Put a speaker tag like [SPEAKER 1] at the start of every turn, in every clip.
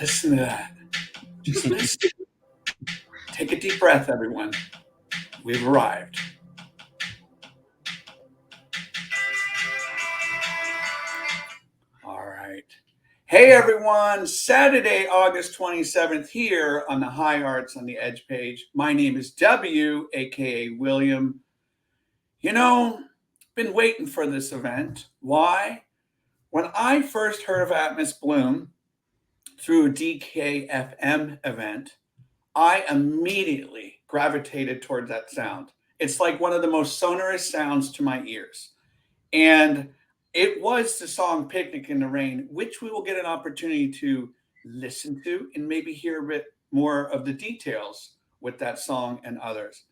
[SPEAKER 1] Listen to that. Just listen. Take a deep breath, everyone. We've arrived. All right. Hey, everyone. Saturday, August 27th, here on the High Arts on the Edge page. My name is W, a.k.a. William. You know, been waiting for this event. Why? When I first heard of Atmos Bloom through a DKFM event, I immediately gravitated toward that sound. It's like one of the most sonorous sounds to my ears. And it was the song Picnic in the Rain, which we will get an opportunity to listen to and maybe hear a bit more of the details with that song and others.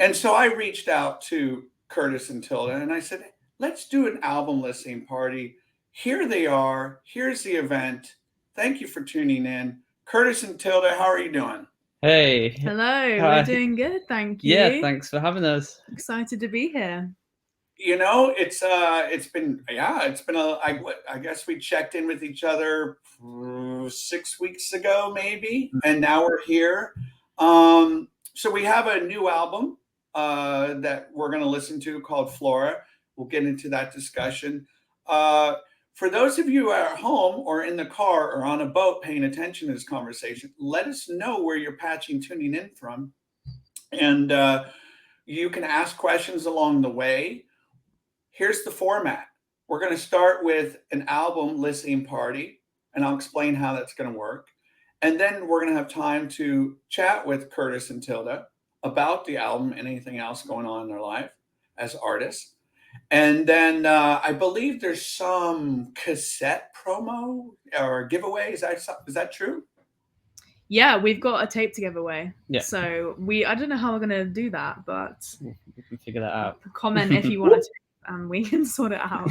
[SPEAKER 1] And so I reached out to Curtis and Tilda and I said, let's do an album listening party. Here they are. Here's the event. Thank you for tuning in. Curtis and Tilda, how are you doing?
[SPEAKER 2] Hey.
[SPEAKER 3] Hello,
[SPEAKER 2] Hi.
[SPEAKER 3] we're doing good, thank you.
[SPEAKER 2] Yeah, thanks for having us.
[SPEAKER 3] Excited to be here.
[SPEAKER 1] You know, it's been I guess we checked in with each other 6 weeks ago maybe, and now we're here. So we have a new album that we're going to listen to called Flora. We'll get into that discussion. For those of you at home or in the car or on a boat paying attention to this conversation, let us know where you're tuning in from, and you can ask questions along the way. Here's the format. We're going to start with an album listening party, and I'll explain how that's going to work. And then we're going to have time to chat with Curtis and Tilda about the album and anything else going on in their life as artists. And then I believe there's some cassette promo or giveaway. Is that true?
[SPEAKER 3] Yeah, we've got a tape to give away.
[SPEAKER 2] Yeah.
[SPEAKER 3] So I don't know how we're going to do that, but
[SPEAKER 2] we can figure that out.
[SPEAKER 3] Comment if you want to. And we can sort it out.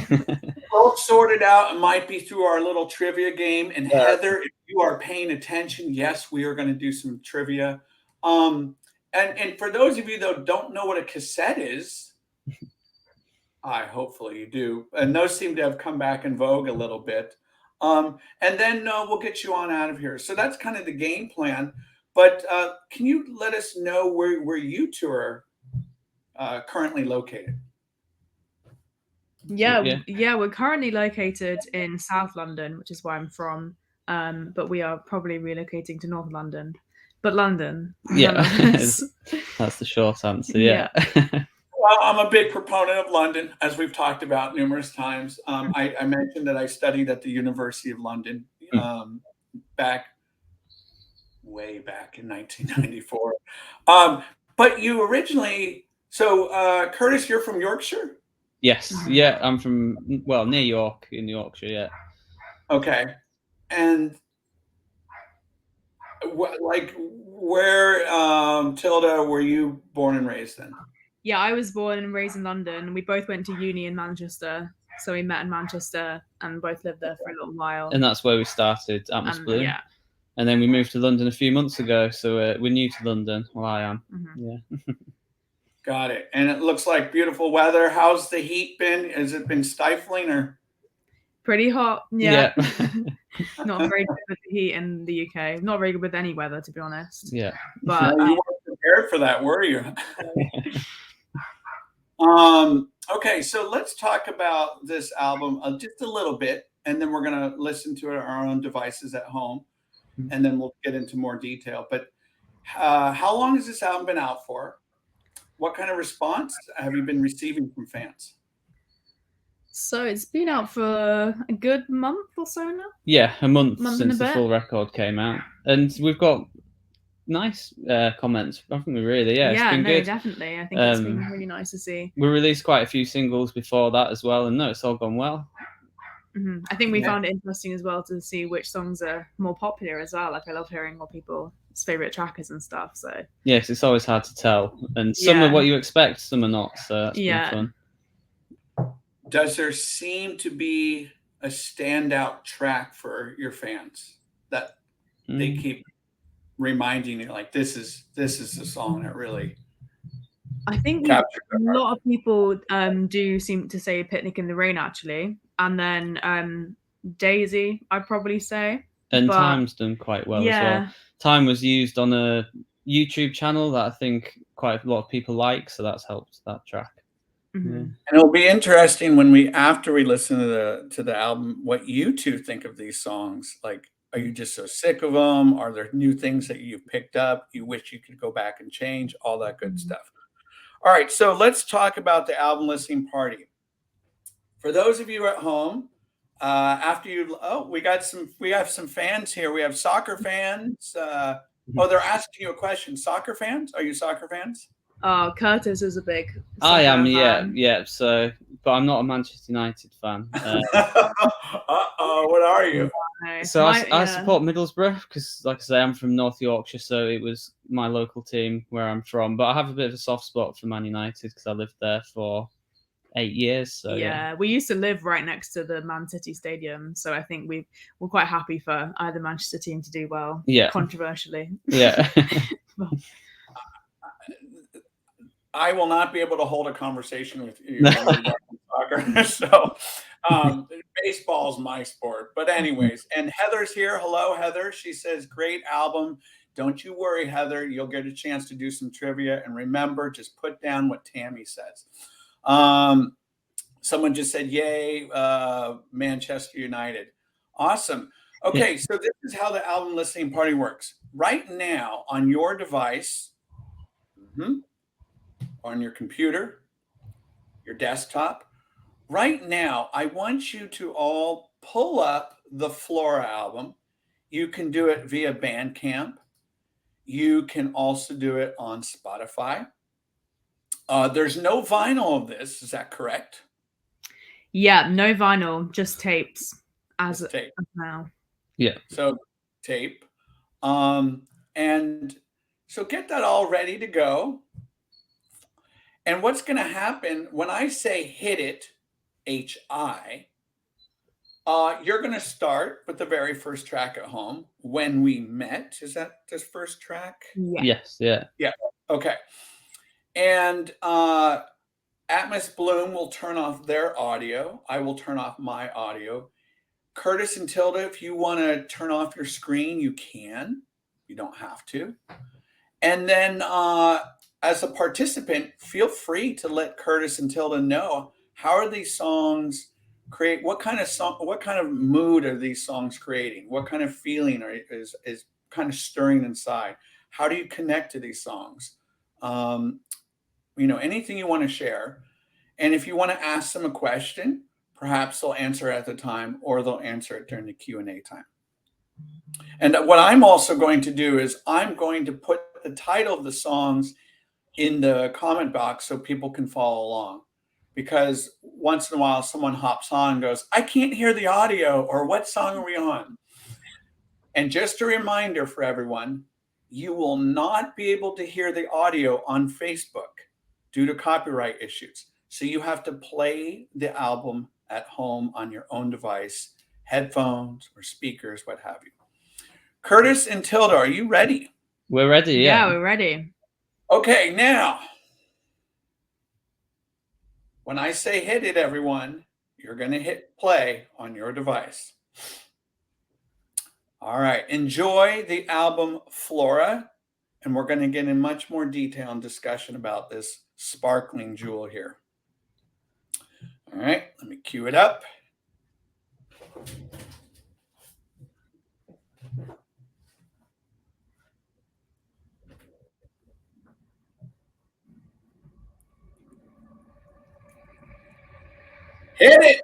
[SPEAKER 1] We'll sort it out. It might be through our little trivia game. And Heather, if you are paying attention, yes, we are going to do some trivia. And for those of you that don't know what a cassette is, hopefully you do. And those seem to have come back in vogue a little bit. And then we'll get you on out of here. So that's kind of the game plan. But can you let us know where you two are currently located?
[SPEAKER 3] Yeah, we're currently located in South London, which is where I'm from. But we are probably relocating to North London. But London.
[SPEAKER 2] Yeah, that's the short answer. Yeah.
[SPEAKER 1] Well, I'm a big proponent of London, as we've talked about numerous times. I mentioned that I studied at the University of London way back in 1994. But you originally, Curtis, you're from Yorkshire?
[SPEAKER 2] Yes. Yeah, I'm from, near York in Yorkshire, yeah.
[SPEAKER 1] Okay. And where, Tilda, were you born and raised then?
[SPEAKER 3] Yeah, I was born and raised in London. We both went to uni in Manchester. So we met in Manchester and both lived there for a little while.
[SPEAKER 2] And that's where we started Atmos Bloom.
[SPEAKER 3] Yeah.
[SPEAKER 2] And then we moved to London a few months ago. So we're new to London. Well, I am.
[SPEAKER 3] Mm-hmm.
[SPEAKER 2] Yeah.
[SPEAKER 1] Got it. And it looks like beautiful weather. How's the heat been? Has it been stifling or?
[SPEAKER 3] Pretty hot. Yeah. Not very good with the heat in the UK. Not very good with any weather, to be honest.
[SPEAKER 2] Yeah.
[SPEAKER 3] But
[SPEAKER 1] you weren't prepared for that, were you? Okay, so let's talk about this album just a little bit, and then we're going to listen to it on our own devices at home, and then we'll get into more detail. But how long has this album been out for? What kind of response have you been receiving from fans?
[SPEAKER 3] So it's been out for a good month or so now?
[SPEAKER 2] Yeah, a month since the full record came out. And we've got nice comments, haven't we, really? Yeah, it's been good.
[SPEAKER 3] Definitely. I think it's been really nice to see.
[SPEAKER 2] We released quite a few singles before that as well, and it's all gone well.
[SPEAKER 3] Mm-hmm. I think we found it interesting as well to see which songs are more popular as well. Like, I love hearing what people's favorite trackers and stuff. So
[SPEAKER 2] yes, it's always hard to tell, and some are what you expect, some are not. So that's been fun.
[SPEAKER 1] Does there seem to be a standout track for your fans that they keep reminding you, like, this is the song that really?
[SPEAKER 3] I think a lot of people do seem to say Picnic in the Rain, actually, and then Daisy, I'd probably say.
[SPEAKER 2] And Time's done quite well as well. Time was used on a YouTube channel that I think quite a lot of people like, so that's helped that track.
[SPEAKER 3] Mm-hmm.
[SPEAKER 1] And it'll be interesting when after we listen to the album, what you two think of these songs. Like, are you just so sick of them? Are there new things that you've picked up you wish you could go back and change? All that good stuff. All right, so let's talk about the album listening party. For those of you at home, after you, we have some fans here. We have soccer fans. They're asking you a question. Soccer fans? Are you soccer fans?
[SPEAKER 3] Curtis is a big.
[SPEAKER 2] I am, yeah. So, but I'm not a Manchester United fan.
[SPEAKER 1] What are you?
[SPEAKER 2] So I support Middlesbrough because, like I say, I'm from North Yorkshire, so it was my local team where I'm from. But I have a bit of a soft spot for Man United because I lived there for 8 years. So yeah,
[SPEAKER 3] we used to live right next to the Man City Stadium, so I think we're quite happy for either Manchester team to do well.
[SPEAKER 2] Yeah,
[SPEAKER 3] controversially.
[SPEAKER 2] Yeah.
[SPEAKER 1] I will not be able to hold a conversation with you soccer. So baseball is my sport. But anyways, and Heather's here. Hello, Heather. She says, great album. Don't you worry, Heather. You'll get a chance to do some trivia. And remember, just put down what Tammy says. Someone just said, yay, Manchester United. Awesome. Okay, so this is how the album listening party works. Right now on your device, on your computer, your desktop, right now, I want you to all pull up the Flora album. You can do it via Bandcamp. You can also do it on Spotify. There's no vinyl of this. Is that correct?
[SPEAKER 3] Yeah, no vinyl, just tapes as of now.
[SPEAKER 2] Yeah.
[SPEAKER 1] So tape. And so get that all ready to go. And what's going to happen when I say hit it, H-I, you're going to start with the very first track at home, When We Met. Is that this first track?
[SPEAKER 3] Yeah.
[SPEAKER 2] Yes, yeah.
[SPEAKER 1] Yeah, okay. And Atmos Bloom will turn off their audio. I will turn off my audio. Curtis and Tilda, if you want to turn off your screen, you can. You don't have to. And then as a participant, feel free to let Curtis and Tilda know, how are these songs what kind of mood are these songs creating? What kind of feeling is kind of stirring inside? How do you connect to these songs? Anything you want to share. And if you want to ask them a question, perhaps they'll answer at the time, or they'll answer it during the Q&A time. And what I'm also going to do is I'm going to put the title of the songs in the comment box so people can follow along. Because once in a while, someone hops on and goes, I can't hear the audio, or what song are we on? And just a reminder for everyone, you will not be able to hear the audio on Facebook due to copyright issues. So you have to play the album at home on your own device, headphones or speakers, what have you. Curtis and Tilda, are you ready?
[SPEAKER 2] We're ready,
[SPEAKER 3] yeah. Yeah, we're ready.
[SPEAKER 1] Okay, now, when I say hit it, everyone, you're going to hit play on your device. All right, enjoy the album Flora, and we're going to get in much more detail and discussion about this sparkling jewel here. All right, let me cue it up. Hit it!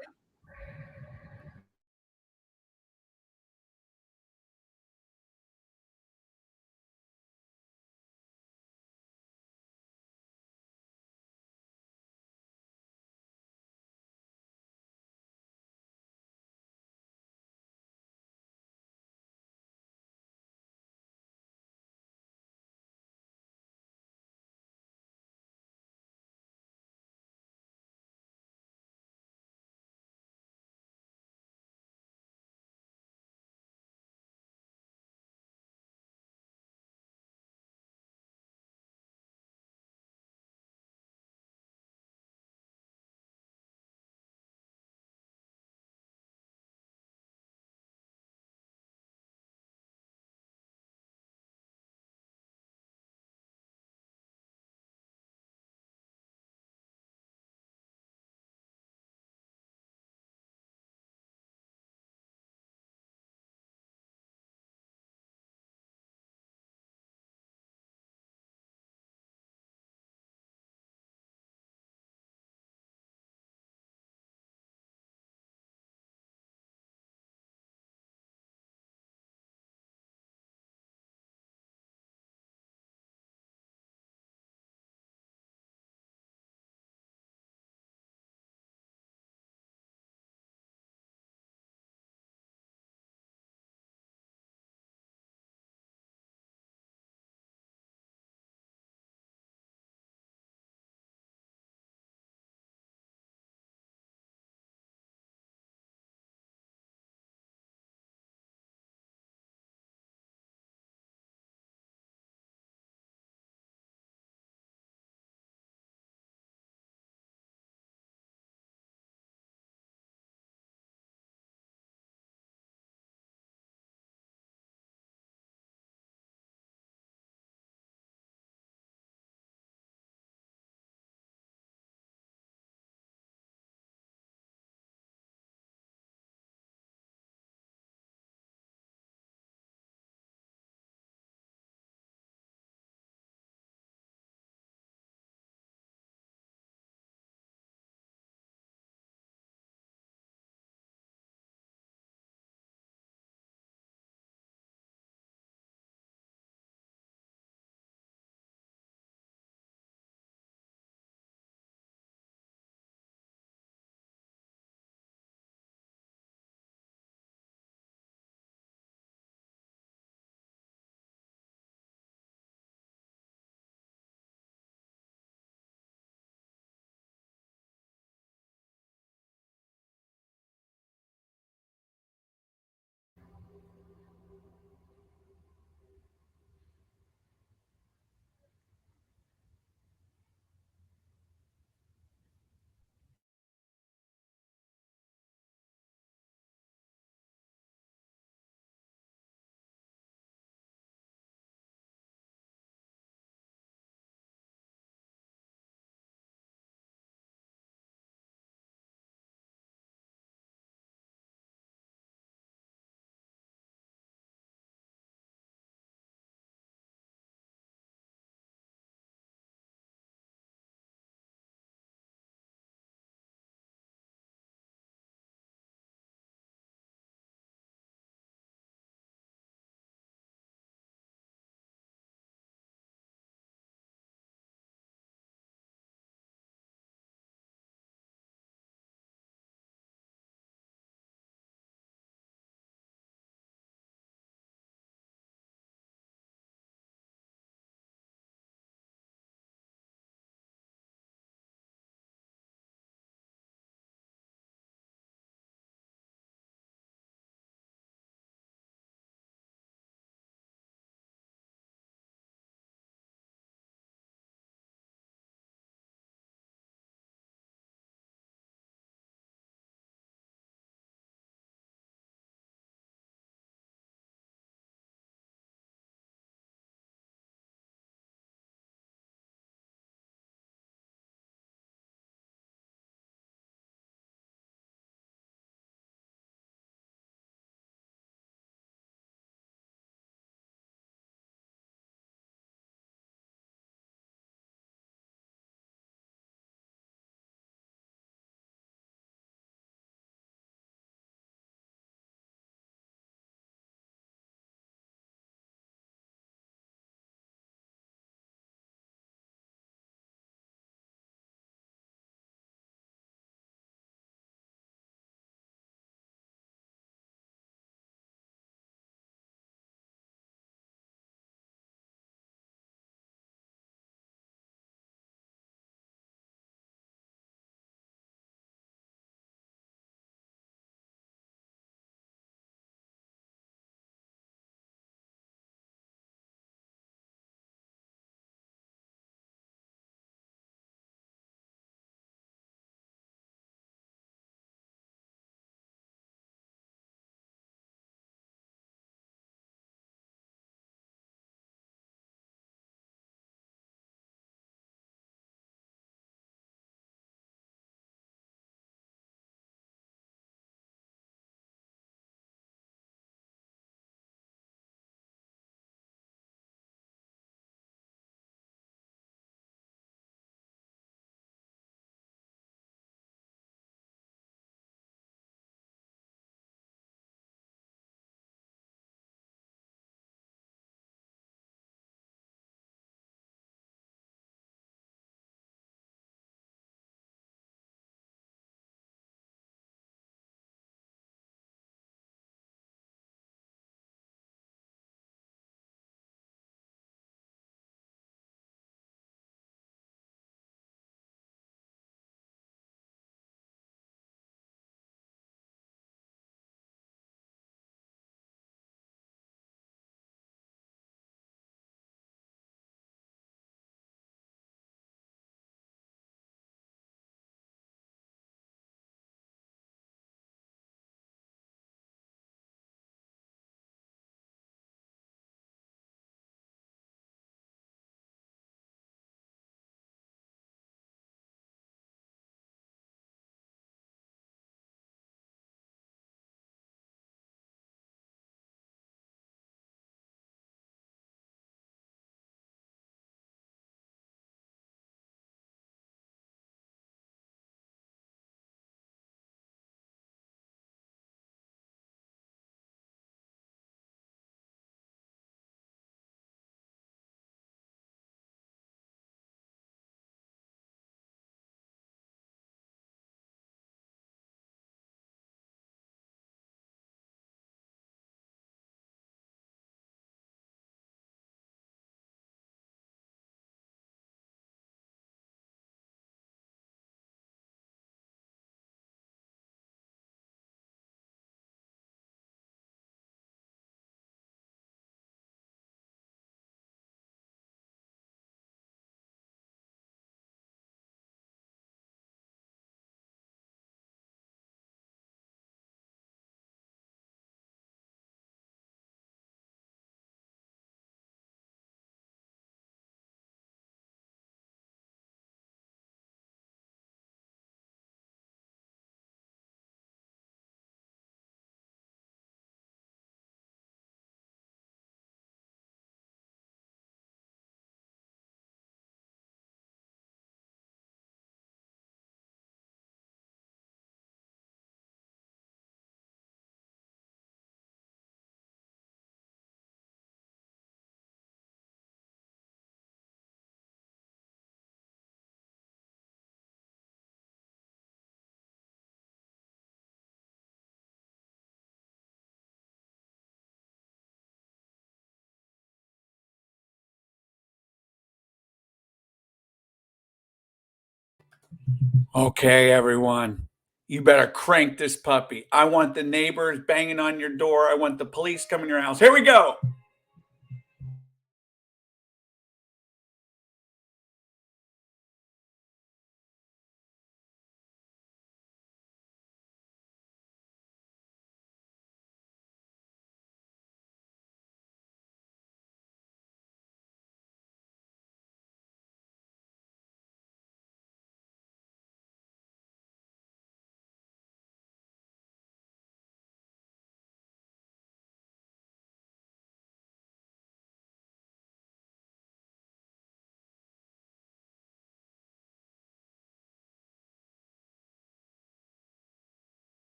[SPEAKER 1] Okay, everyone. You better crank this puppy. I want the neighbors banging on your door. I want the police coming to your house. Here we go.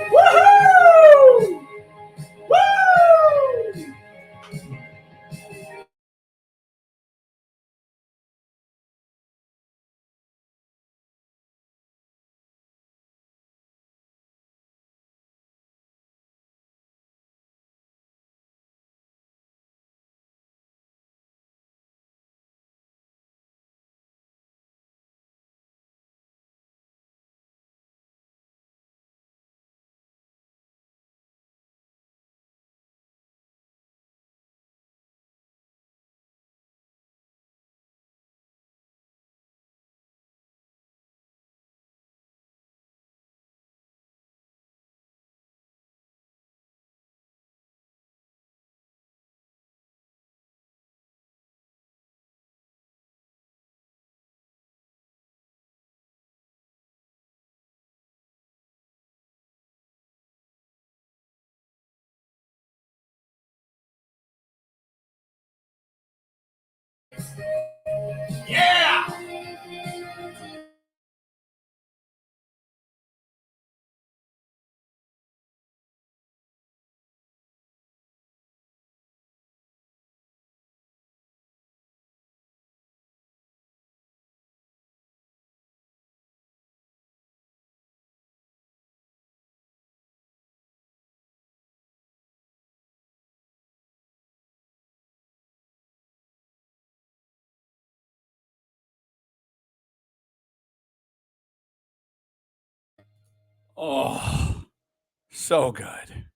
[SPEAKER 1] Woohoo! Woo! Yeah! Oh, so good.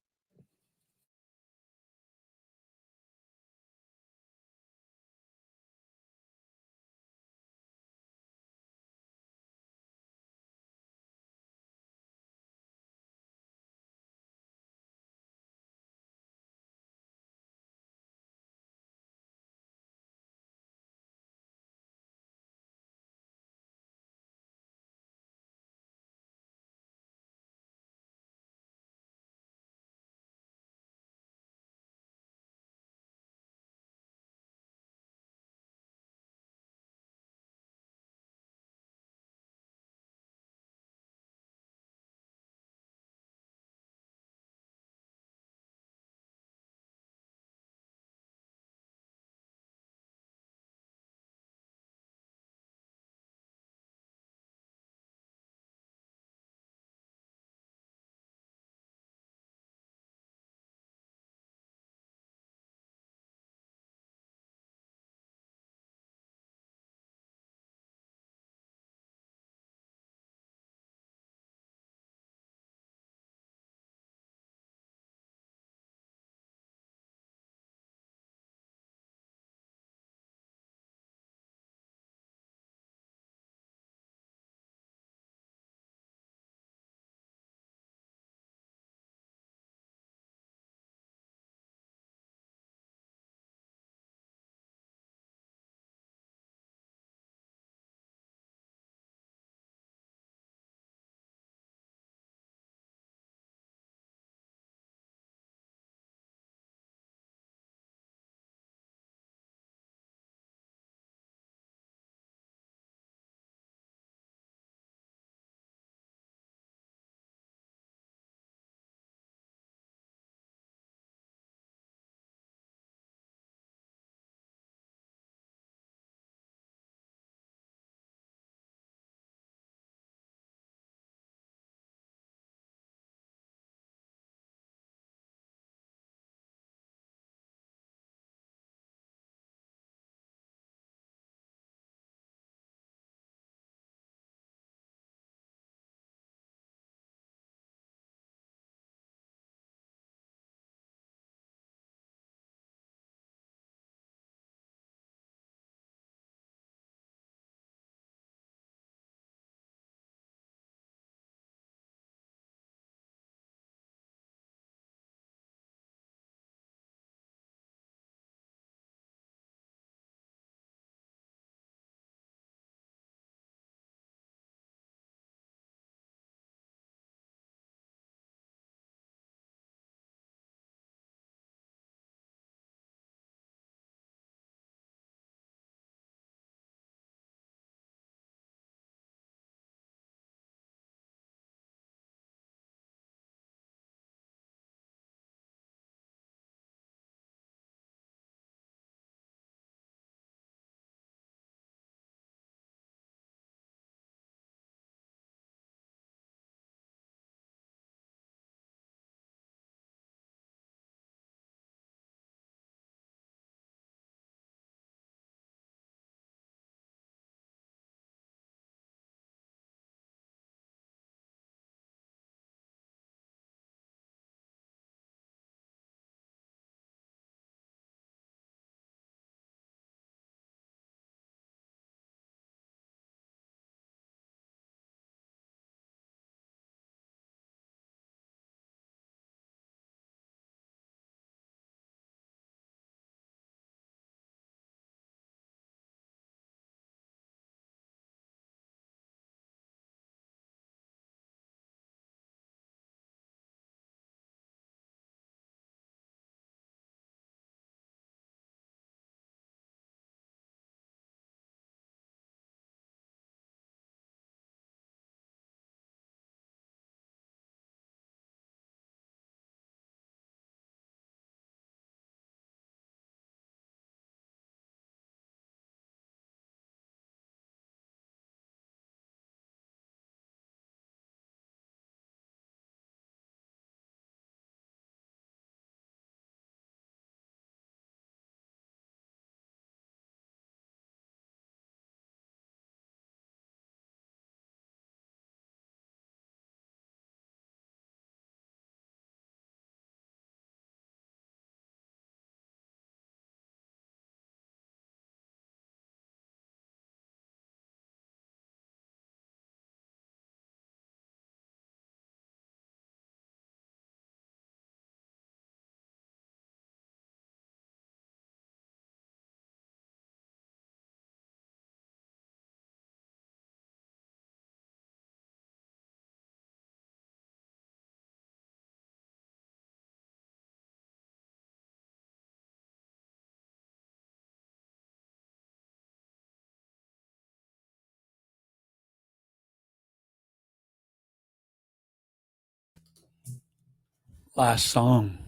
[SPEAKER 1] Last song.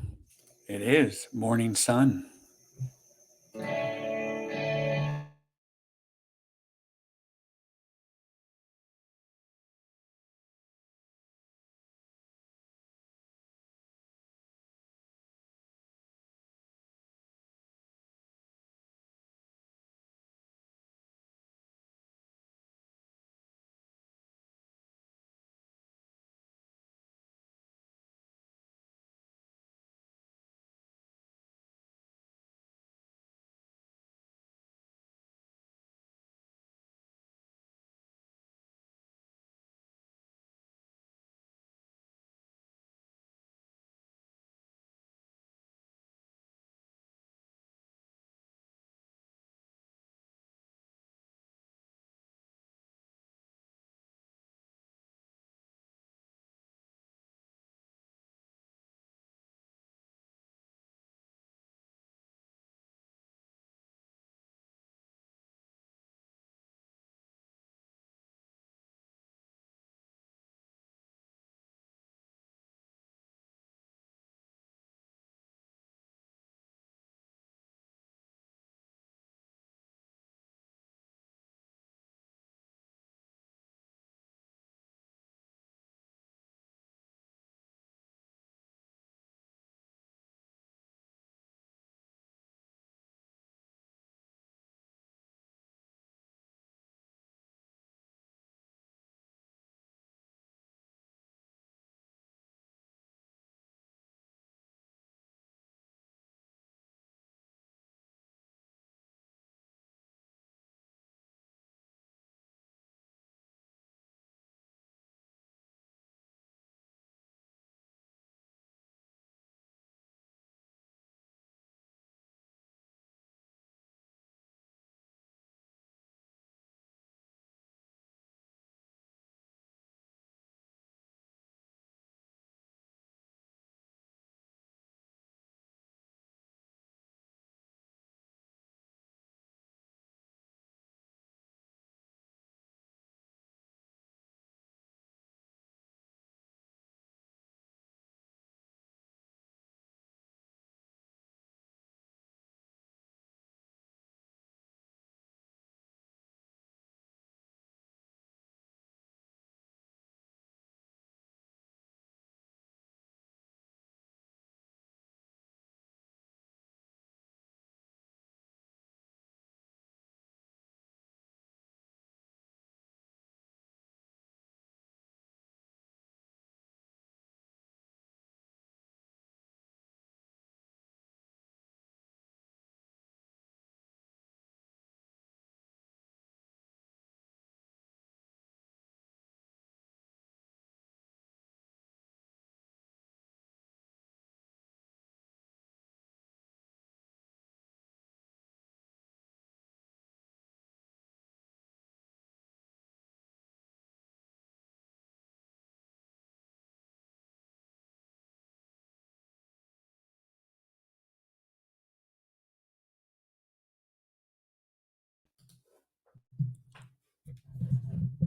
[SPEAKER 1] It is Morning Sun.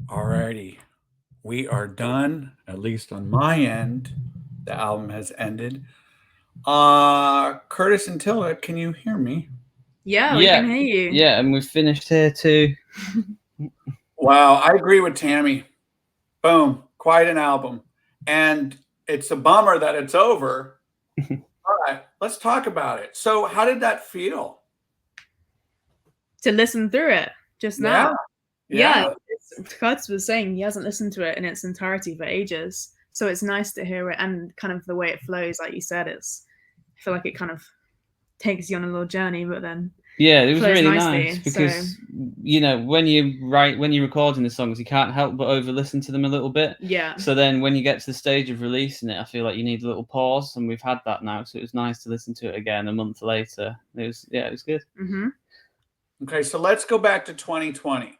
[SPEAKER 1] Alrighty. We are done, at least on my end. The album has ended. Curtis and Tilda, can you hear me?
[SPEAKER 3] Yeah, we can hear you.
[SPEAKER 2] Yeah, and we've finished here too.
[SPEAKER 1] Wow, I agree with Tammy. Boom, quite an album. And it's a bummer that it's over. All right, let's talk about it. So, how did that feel?
[SPEAKER 3] To listen through it just now.
[SPEAKER 1] Yeah.
[SPEAKER 3] Curtis was saying he hasn't listened to it in its entirety for ages. So it's nice to hear it, and kind of the way it flows, like you said, I feel like it kind of takes you on a little journey, but then
[SPEAKER 2] it was
[SPEAKER 3] flows
[SPEAKER 2] really
[SPEAKER 3] nicely,
[SPEAKER 2] nice because when you're recording the songs, you can't help but over listen to them a little bit.
[SPEAKER 3] Yeah.
[SPEAKER 2] So then when you get to the stage of releasing it, I feel like you need a little pause, and we've had that now. So it was nice to listen to it again a month later. It was good.
[SPEAKER 3] Mm-hmm.
[SPEAKER 1] Okay, so let's go back to 2020.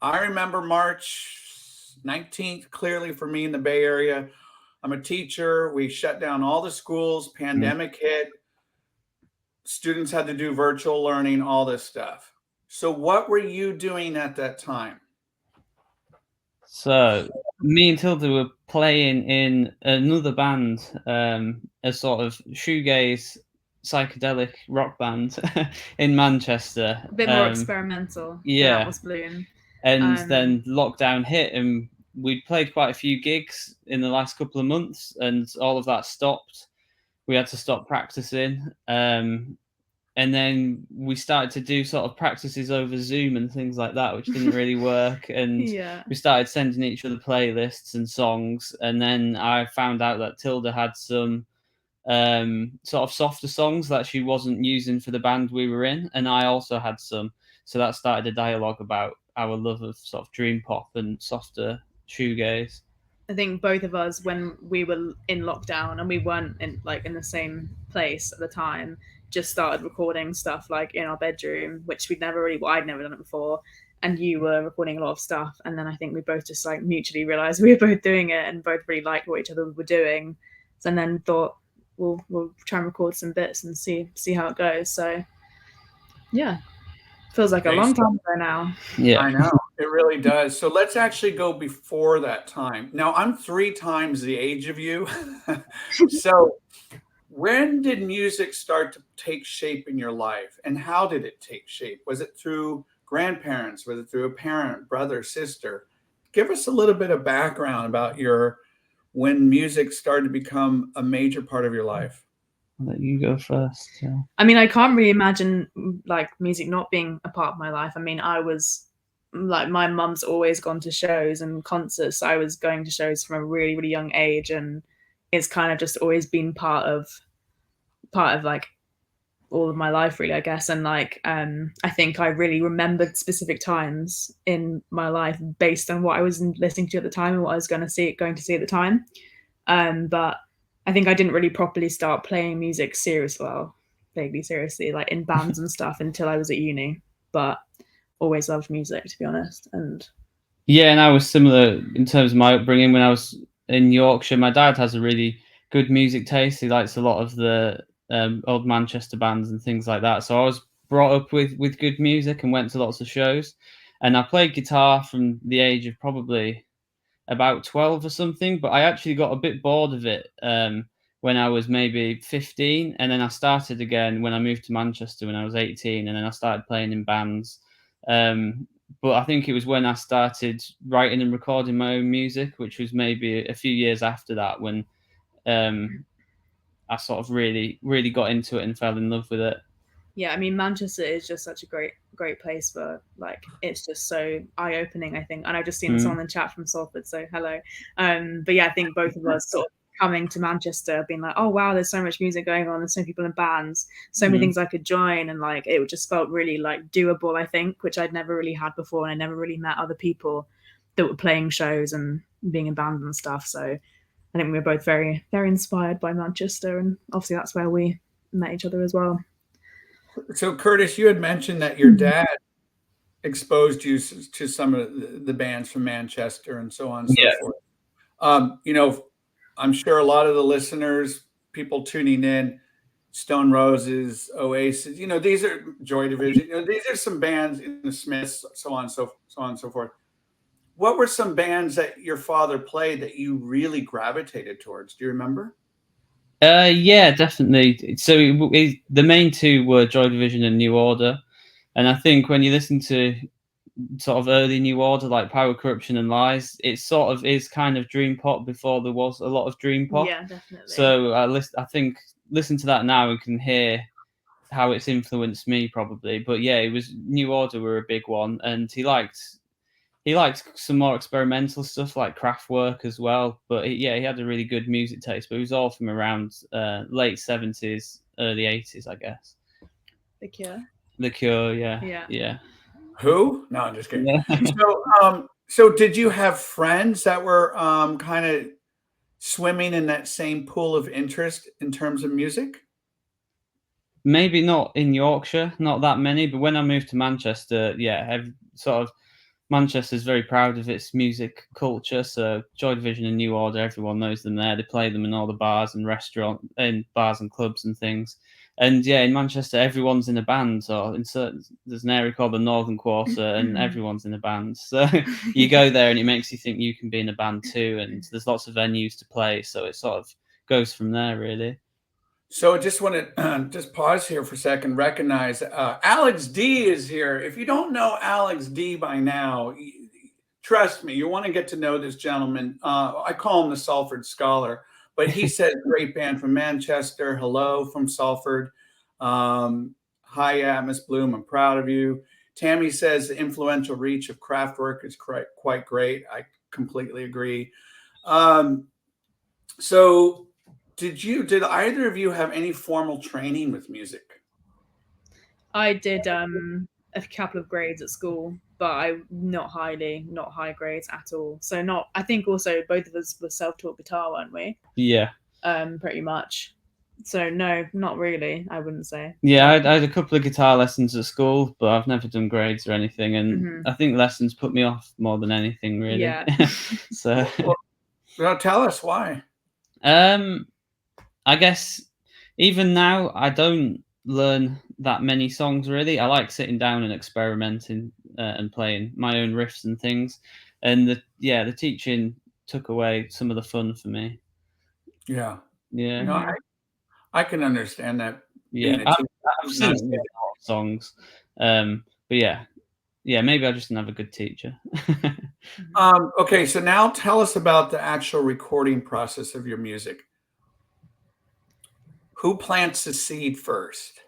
[SPEAKER 1] I remember March 19th clearly for me in the Bay Area. I'm a teacher. We shut down all the schools. Pandemic hit. Students had to do virtual learning, all this stuff. So what were you doing at that time?
[SPEAKER 2] So me and Tilda were playing in another band, a sort of shoegaze psychedelic rock band in Manchester.
[SPEAKER 3] A bit more experimental.
[SPEAKER 2] Yeah.
[SPEAKER 3] Atmos Bloom.
[SPEAKER 2] And then lockdown hit, and we'd played quite a few gigs in the last couple of months, and all of that stopped. We had to stop practicing. And then we started to do sort of practices over Zoom and things like that, which didn't really work. And we started sending each other playlists and songs. And then I found out that Tilda had some sort of softer songs that she wasn't using for the band we were in. And I also had some. So that started a dialogue about our love of sort of dream pop and softer shoegaze.
[SPEAKER 3] I think both of us, when we were in lockdown and we weren't in the same place at the time, just started recording stuff like in our bedroom, which I'd never done it before. And you were recording a lot of stuff. And then I think we both just like mutually realized we were both doing it and both really liked what each other were doing. And then thought, we'll try and record some bits and see how it goes. So yeah, feels like a long time ago now.
[SPEAKER 2] Yeah,
[SPEAKER 1] I know, it really does. So let's actually go before that time. Now I'm 3 times the age of you. So when did music start to take shape in your life, and how did it take shape? Was it through grandparents? Was it through a parent, brother, sister? Give us a little bit of background about when music started to become a major part of your life.
[SPEAKER 2] I'll let you go first. Yeah.
[SPEAKER 3] I mean, I can't really imagine like music not being a part of my life. I mean, I was like, my mum's always gone to shows and concerts. So I was going to shows from a really, really young age, and it's kind of just always been part of like all of my life, really, I guess. And like I think I really remembered specific times in my life based on what I was listening to at the time and what I was going to see at the time. But I think I didn't really properly start playing music vaguely seriously, like in bands and stuff, until I was at uni. But always loved music, to be honest. And
[SPEAKER 2] yeah, and I was similar in terms of my upbringing. When I was in Yorkshire, my dad has a really good music taste. He likes a lot of the old Manchester bands and things like that. So I was brought up with good music and went to lots of shows. And I played guitar from the age of probably about 12 or something, but I actually got a bit bored of it when I was maybe 15. And then I started again when I moved to Manchester when I was 18, and then I started playing in bands. But I think it was when I started writing and recording my own music, which was maybe a few years after that, when I sort of really, really got into it and fell in love with it.
[SPEAKER 3] Yeah, I mean, Manchester is just such a great place for, like, it's just so eye-opening, I think. And I've just seen someone in the chat from Salford, so hello. But yeah, I think both of us sort of coming to Manchester, being like, oh wow, there's so much music going on, there's so many people in bands, so many things I could join, and like it just felt really like doable, I think, which I'd never really had before, and I never really met other people that were playing shows and being in bands and stuff. So I think we were both very, very inspired by Manchester, and obviously that's where we met each other as well.
[SPEAKER 1] So Curtis, you had mentioned that your dad exposed you to some of the bands from Manchester and so on and so forth. You know, I'm sure a lot of the listeners, people tuning in, Stone Roses, Oasis, you know, these are Joy Division, you know, these are some bands in the Smiths, so on and so forth. What were some bands that your father played that you really gravitated towards? Do you remember?
[SPEAKER 2] Yeah, definitely. So the main two were Joy Division and New Order. And I think when you listen to sort of early New Order, like Power, Corruption and Lies, it sort of is kind of dream pop before there was a lot of dream pop.
[SPEAKER 3] Yeah, definitely.
[SPEAKER 2] So I think listen to that now and can hear how it's influenced me probably. But yeah, it was New Order were a big one, and he liked some more experimental stuff like Kraftwerk as well. But he had a really good music taste. But it was all from around late 70s, early 80s, I guess.
[SPEAKER 3] The Cure.
[SPEAKER 2] The Cure, yeah.
[SPEAKER 1] Who? No, I'm just kidding. Yeah. So did you have friends that were kind of swimming in that same pool of interest in terms of music?
[SPEAKER 2] Maybe not in Yorkshire, not that many. But when I moved to Manchester, Manchester's very proud of its music culture. So Joy Division and New Order, everyone knows them there. They play them in all the bars and restaurants, in bars and clubs and things. And yeah, in Manchester, everyone's in a band. So there's an area called the Northern Quarter, and everyone's in a band. So you go there, and it makes you think you can be in a band too. And there's lots of venues to play, so it sort of goes from there, really.
[SPEAKER 1] So I just want to just pause here for a second. Recognize Alex D is here. If you don't know Alex D by now, trust me, you want to get to know this gentleman. I call him the Salford Scholar. But he said, great band from Manchester. Hello from Salford. Hi, Atmos Bloom. I'm proud of you. Tammy says the influential reach of Kraftwerk is quite great. I completely agree. So did either of you have any formal training with music?
[SPEAKER 3] I did a couple of grades at school, but not high grades at all. So I think also both of us were self-taught guitar, weren't we?
[SPEAKER 2] Yeah.
[SPEAKER 3] Pretty much. So no, not really, I wouldn't say.
[SPEAKER 2] Yeah, I had a couple of guitar lessons at school, but I've never done grades or anything. And I think lessons put me off more than anything, really.
[SPEAKER 3] Yeah.
[SPEAKER 2] So
[SPEAKER 1] Well, tell us why.
[SPEAKER 2] I guess even now I don't learn that many songs, really. I like sitting down and experimenting and playing my own riffs and things. And the teaching took away some of the fun for me.
[SPEAKER 1] Yeah.
[SPEAKER 2] Yeah.
[SPEAKER 1] No, I can understand that.
[SPEAKER 2] Yeah. I've since learned a lot of songs. But yeah, maybe I just didn't have a good teacher.
[SPEAKER 1] Okay, so now tell us about the actual recording process of your music. Who plants the seed first?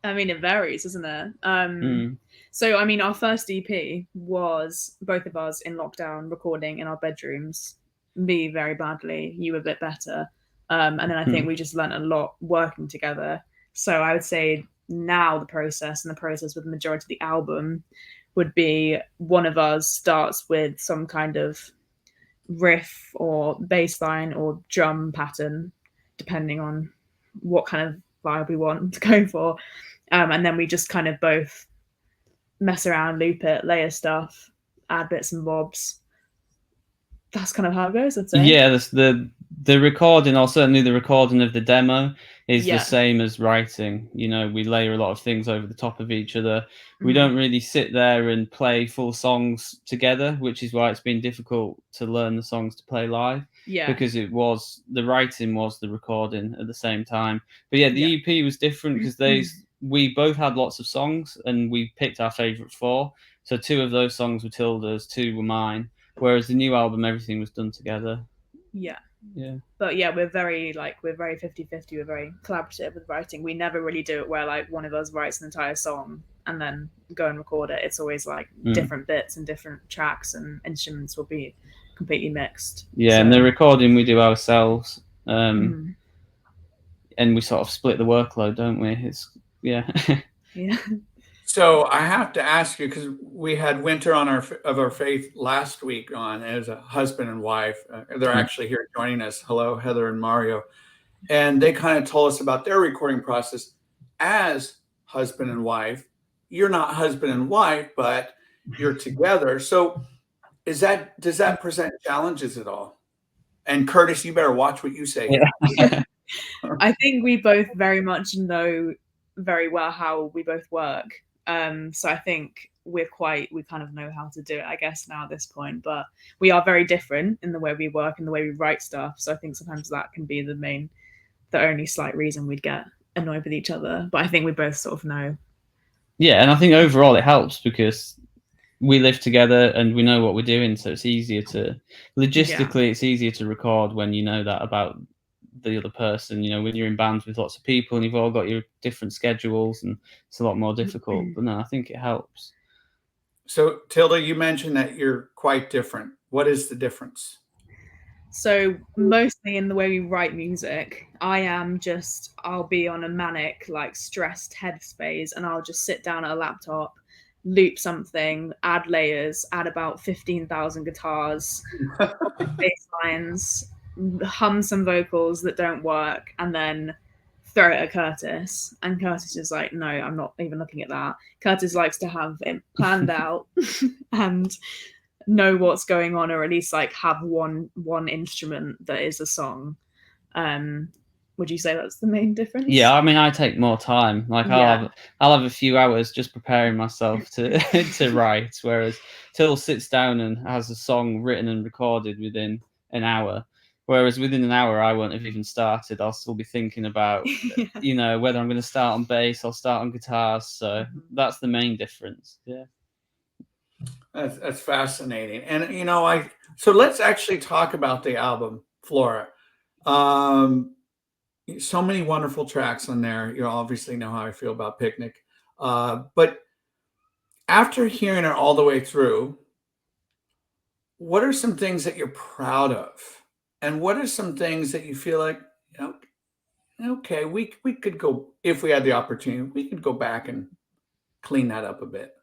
[SPEAKER 3] I mean, it varies, doesn't it? So, I mean, our first EP was both of us in lockdown recording in our bedrooms. Me very badly, you a bit better. And then I think we just learned a lot working together. So I would say now the process with the majority of the album would be one of us starts with some kind of riff or bass line or drum pattern, depending on what kind of vibe we want to go for. And then we just kind of both mess around, loop it, layer stuff, add bits and bobs. That's kind of how it goes, I'd say.
[SPEAKER 2] Yeah, the recording, or certainly the recording of the demo, is the same as writing. You know, we layer a lot of things over the top of each other. We don't really sit there and play full songs together, which is why it's been difficult to learn the songs to play live.
[SPEAKER 3] Yeah.
[SPEAKER 2] Because the writing was the recording at the same time. But yeah, the EP was different because we both had lots of songs and we picked our favorite 4. So 2 of those songs were Tilda's, 2 were mine. Whereas the new album, everything was done together.
[SPEAKER 3] Yeah.
[SPEAKER 2] But
[SPEAKER 3] yeah, we're very 50-50. We're very collaborative with writing. We never really do it where like one of us writes an entire song and then go and record it. It's always like different bits and different tracks, and instruments will be completely mixed.
[SPEAKER 2] Yeah, and the recording we do ourselves. And we sort of split the workload, don't we? It's
[SPEAKER 3] yeah.
[SPEAKER 1] So I have to ask you, because we had Winter on our Faith last week on as a husband and wife. They're actually here joining us. Hello, Heather and Mario. And they kind of told us about their recording process as husband and wife. You're not husband and wife, but you're together. So does that present challenges at all? And Curtis, you better watch what you say.
[SPEAKER 3] Yeah. I think we both very much know very well how we both work. So I think we kind of know how to do it, I guess, now at this point. But we are very different in the way we work and the way we write stuff. So I think sometimes that can be the only slight reason we'd get annoyed with each other. But I think we both sort of know.
[SPEAKER 2] Yeah, and I think overall it helps because we live together and we know what we're doing. So it's easier it's easier to record when you know that about the other person. You know, when you're in bands with lots of people and you've all got your different schedules, and it's a lot more difficult. But no, I think it helps.
[SPEAKER 1] So Tilda, you mentioned that you're quite different. What is the difference?
[SPEAKER 3] So mostly in the way we write music, I'll be on a manic, like stressed headspace, and I'll just sit down at a laptop, loop something, add layers, add about 15,000 guitars, bass lines, hum some vocals that don't work, and then throw it at Curtis. And Curtis is like, no, I'm not even looking at that. Curtis likes to have it planned out and know what's going on, or at least like have one instrument that is a song. Would you say that's the main difference?
[SPEAKER 2] Yeah, I mean, I take more time. Like I'll have a few hours just preparing myself to to write, whereas Till sits down and has a song written and recorded within an hour. Whereas within an hour, I won't have even started. I'll still be thinking about, you know, whether I'm going to start on bass or start on guitars. So that's the main difference. Yeah.
[SPEAKER 1] That's fascinating. And, you know, so let's actually talk about the album, Flora. So many wonderful tracks on there. You obviously know how I feel about Picnic. But after hearing it all the way through, what are some things that you're proud of? And what are some things that you feel like, you know, okay, we could go, if we had the opportunity, we could go back and clean that up a bit?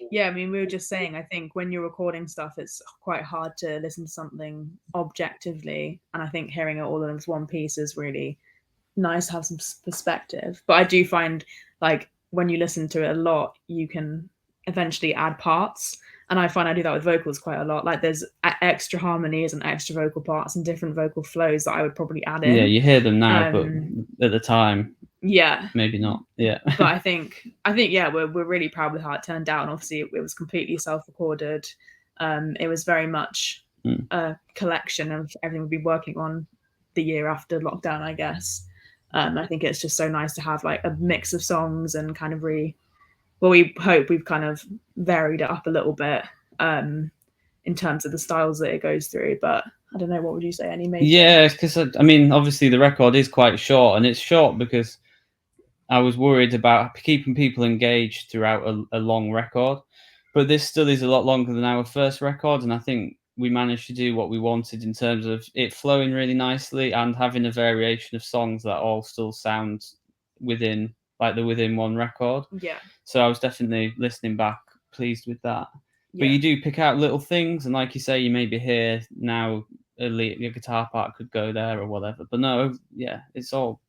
[SPEAKER 3] Yeah, I mean, we were just saying, I think when you're recording stuff, it's quite hard to listen to something objectively. And I think hearing it all in one piece is really nice to have some perspective. But I do find, like, when you listen to it a lot, you can eventually add parts. And I find I do that with vocals quite a lot. Like, there's extra harmonies and extra vocal parts and different vocal flows that I would probably add in.
[SPEAKER 2] Yeah, you hear them now, but at the time,
[SPEAKER 3] yeah,
[SPEAKER 2] maybe not. Yeah.
[SPEAKER 3] But I think yeah, we're really proud with how it turned out. And obviously, it was completely self-recorded. It was very much a collection of everything we've been working on the year after lockdown, I guess. I think it's just so nice to have like a mix of songs and kind of we hope we've kind of varied it up a little bit in terms of the styles that it goes through. But I don't know, what would you say? Any major?
[SPEAKER 2] Yeah, because I mean, obviously the record is quite short, and it's short because I was worried about keeping people engaged throughout a long record. But this still is a lot longer than our first record, and I think we managed to do what we wanted in terms of it flowing really nicely and having a variation of songs that all still sound within one record.
[SPEAKER 3] Yeah.
[SPEAKER 2] So I was definitely listening back pleased with that. But you do pick out little things, and like you say, you maybe hear now your guitar part could go there or whatever. But no, yeah, it's all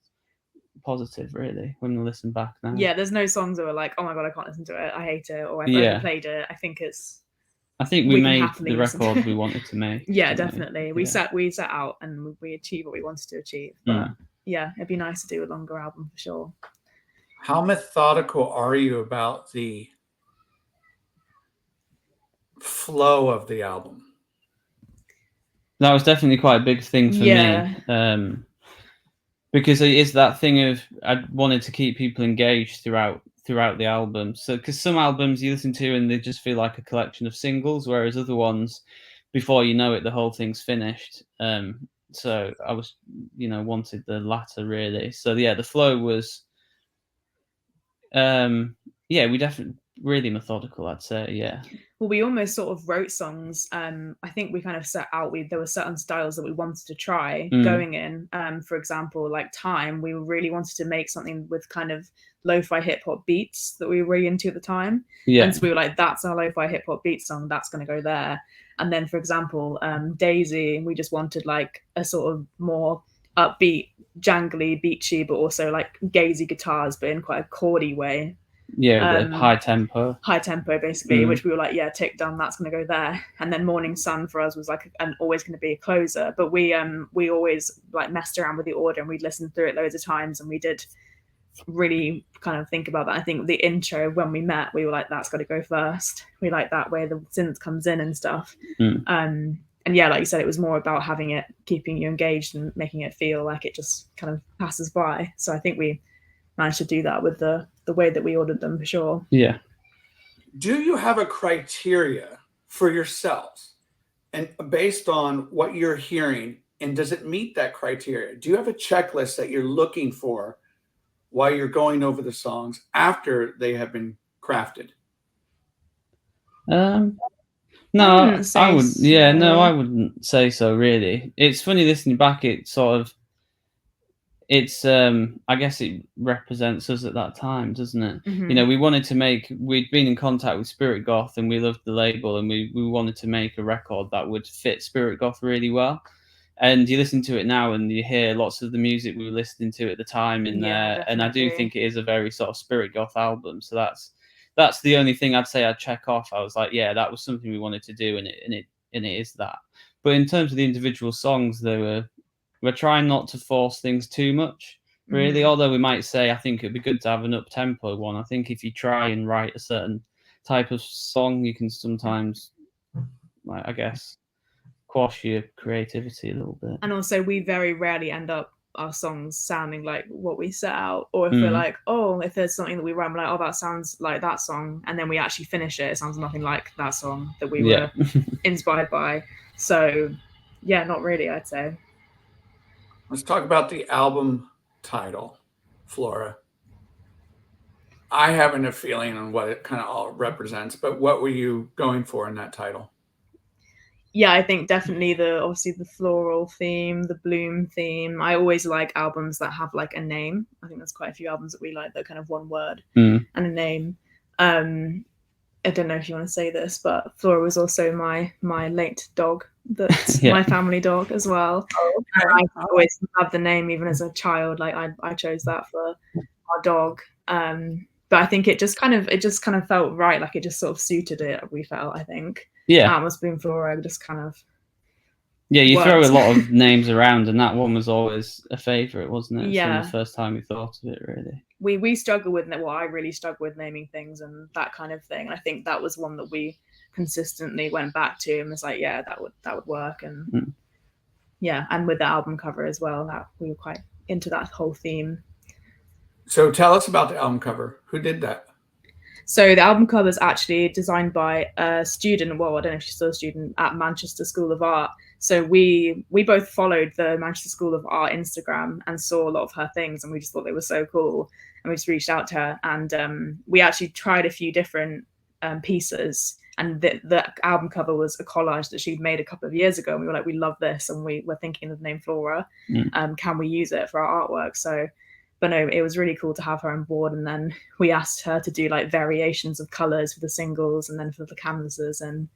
[SPEAKER 2] positive really when you listen back now.
[SPEAKER 3] Yeah, there's no songs that were like, oh my god, I can't listen to it, I hate it, or I've overplayed it. I think
[SPEAKER 2] we made the record we wanted to make.
[SPEAKER 3] Yeah, definitely. We set out and we achieved what we wanted to achieve. But yeah, it'd be nice to do a longer album for sure.
[SPEAKER 1] How methodical are you about the flow of the album?
[SPEAKER 2] That was definitely quite a big thing for me. Because it is that thing of I wanted to keep people engaged throughout the album. So because some albums you listen to and they just feel like a collection of singles, whereas other ones, before you know it, the whole thing's finished. So I was, wanted the latter really. So yeah, the flow was, we definitely really methodical, I'd say. Yeah.
[SPEAKER 3] Well, we almost sort of wrote songs. I think we kind of set out, there were certain styles that we wanted to try going in. For example, like Time, we really wanted to make something with kind of lo-fi hip hop beats that we were really into at the time. Yeah. And so we were like, that's our lo-fi hip hop beat song, that's going to go there. And then, for example, Daisy, we just wanted like a sort of more upbeat, jangly, beachy, but also like gazy guitars, but in quite a chordy way.
[SPEAKER 2] Yeah, high tempo
[SPEAKER 3] basically, which we were like, yeah, tick done, that's going to go there. And then Morning Sun for us was like always going to be a closer, but we always like messed around with the order and we'd listened through it loads of times and we did really kind of think about that. I think the intro, when we met, we were like, that's got to go first. We like that way the synth comes in and stuff. And yeah, like you said, it was more about having it, keeping you engaged and making it feel like it just kind of passes by. So I think we managed to do that with the way that we ordered them for sure.
[SPEAKER 2] Yeah.
[SPEAKER 1] Do you have a criteria for yourselves and based on what you're hearing, and does it meet that criteria? Do you have a checklist that you're looking for while you're going over the songs after they have been crafted?
[SPEAKER 2] No, I wouldn't. Yeah, no, I wouldn't say so. Really, it's funny listening back. It sort of, it's I guess it represents us at that time, doesn't it? We wanted to we'd been in contact with Spirit Goth and we loved the label, and we wanted to make a record that would fit Spirit Goth really well. And you listen to it now and you hear lots of the music we were listening to at the time in there. Definitely. And I do think it is a very sort of Spirit Goth album. So that's the only thing I'd say I'd check off. I was like, yeah, that was something we wanted to do, and it is that. But in terms of the individual songs, we We're trying not to force things too much, really. Although we might say, I think it'd be good to have an up-tempo one. I think if you try and write a certain type of song, you can sometimes, like, I guess, quash your creativity a little bit.
[SPEAKER 3] And also, we very rarely end up our songs sounding like what we set out, or if we're like, oh, if there's something that we write, we're like, oh, that sounds like that song, and then we actually finish it, it sounds nothing like that song that we were inspired by. So yeah, not really, I'd say.
[SPEAKER 1] Let's talk about the album title, Flora. I haven't a feeling on what it kind of all represents, but what were you going for in that title?
[SPEAKER 3] Yeah, I think definitely obviously the floral theme, the bloom theme. I always like albums that have like a name. I think there's quite a few albums that we like that kind of one word and a name. I don't know if you want to say this, but Flora was also my late dog. That's my family dog as well.
[SPEAKER 1] Oh, okay.
[SPEAKER 3] I always loved the name, even as a child. Like I chose that for our dog. But I think it just kind of felt right. Like it just sort of suited it. We felt, I think. Atmos Bloom, Flora just kind of.
[SPEAKER 2] Yeah, you throw a lot of names around, and that one was always a favourite, wasn't it?
[SPEAKER 3] Yeah.
[SPEAKER 2] From the first time we thought of it, really.
[SPEAKER 3] We struggle with it. Well, I really struggle with naming things and that kind of thing. I think that was one that we consistently went back to and was like, yeah, that would work. And yeah, and with the album cover as well, that we were quite into that whole theme.
[SPEAKER 1] So tell us about the album cover. Who did that?
[SPEAKER 3] So the album cover is actually designed by a student. Well, I don't know if she's still a student at Manchester School of Art. So we both followed the Manchester School of Art Instagram and saw a lot of her things, and we just thought they were so cool. And we just reached out to her, and we actually tried a few different pieces. And the album cover was a collage that she'd made a couple of years ago. And we were like, we love this, and we were thinking of the name Flora. Can we use it for our artwork? So. But no, it was really cool to have her on board. And then we asked her to do like variations of colors for the singles and then for the canvases. And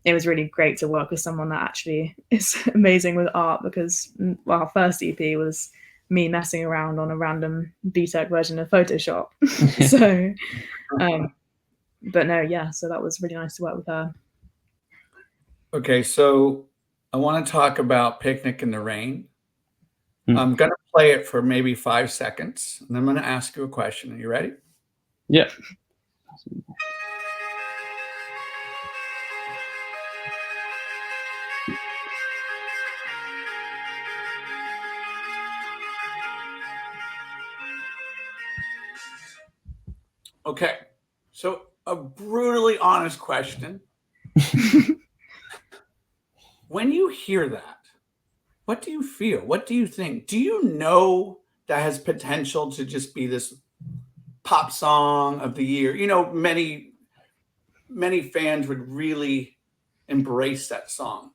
[SPEAKER 3] it was really great to work with someone that actually is amazing with art, because our first EP was me messing around on a random BTEC version of Photoshop. So, but no, yeah, so that was really nice to work with her.
[SPEAKER 1] Okay, so I want to talk about Picnic in the Rain. I'm going to play it for maybe 5 seconds, and I'm going to ask you a question. Are you ready?
[SPEAKER 2] Yeah.
[SPEAKER 1] Okay, so a brutally honest question. When you hear that, what do you feel? What do you think? Do you know that has potential to just be this pop song of the year? You know, many fans would really embrace that song.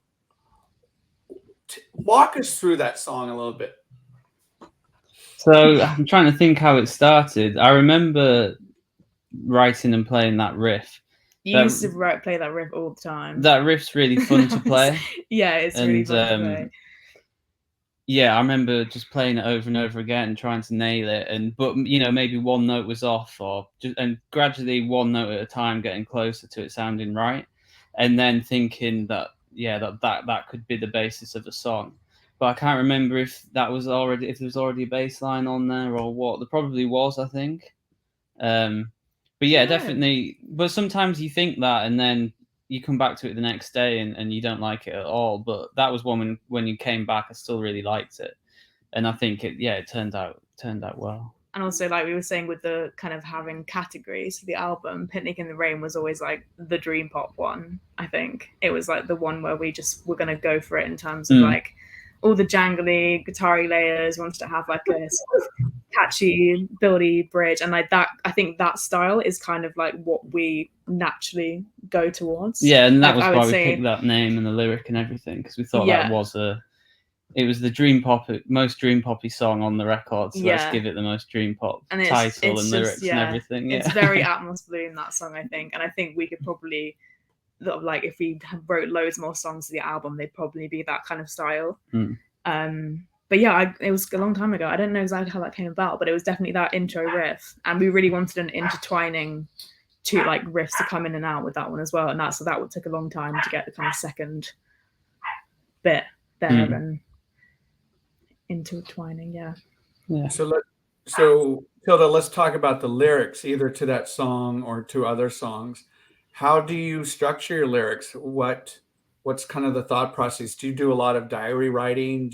[SPEAKER 1] Walk us through that song a little bit.
[SPEAKER 2] So I'm trying to think how it started. I remember writing and playing that riff.
[SPEAKER 3] You used to play that riff all the time.
[SPEAKER 2] That riff's really fun to play.
[SPEAKER 3] Yeah, it's really fun to play.
[SPEAKER 2] Yeah, I remember just playing it over and over again, trying to nail it. But you know, maybe one note was off, and gradually one note at a time, getting closer to it sounding right, and then thinking that that could be the basis of a song. But I can't remember if there was already a bass line on there or what. There probably was, I think. But yeah, definitely. But sometimes you think that, and then you come back to it the next day and you don't like it at all. But that was one when you came back, I still really liked it, and I think it turned out well.
[SPEAKER 3] And also, like we were saying, with the kind of having categories for the album, Picnic in the Rain was always like the dream pop one. I think it was like the one where we just were going to go for it in terms of like all the jangly guitar-y layers. We wanted to have like a sort of catchy, buildy bridge, and like that. I think that style is kind of like what we naturally go towards.
[SPEAKER 2] Yeah, and that was why we picked that name and the lyric and everything, because we thought that was it was the most dream poppy song on the record. So let's give it the most dream pop title and lyrics and everything.
[SPEAKER 3] It's very Atmos Bloom, that song, I think, and I think we could probably. Like if we wrote loads more songs to the album, they'd probably be that kind of style. But yeah, it was a long time ago. I don't know exactly how that came about, but it was definitely that intro riff, and we really wanted an intertwining to like riffs to come in and out with that one as well. And that would take a long time to get the kind of second bit there. And intertwining. Yeah.
[SPEAKER 1] So Tilda, let's talk about the lyrics, either to that song or to other songs. How do you structure your lyrics? What's kind of the thought process? Do you do a lot of diary writing?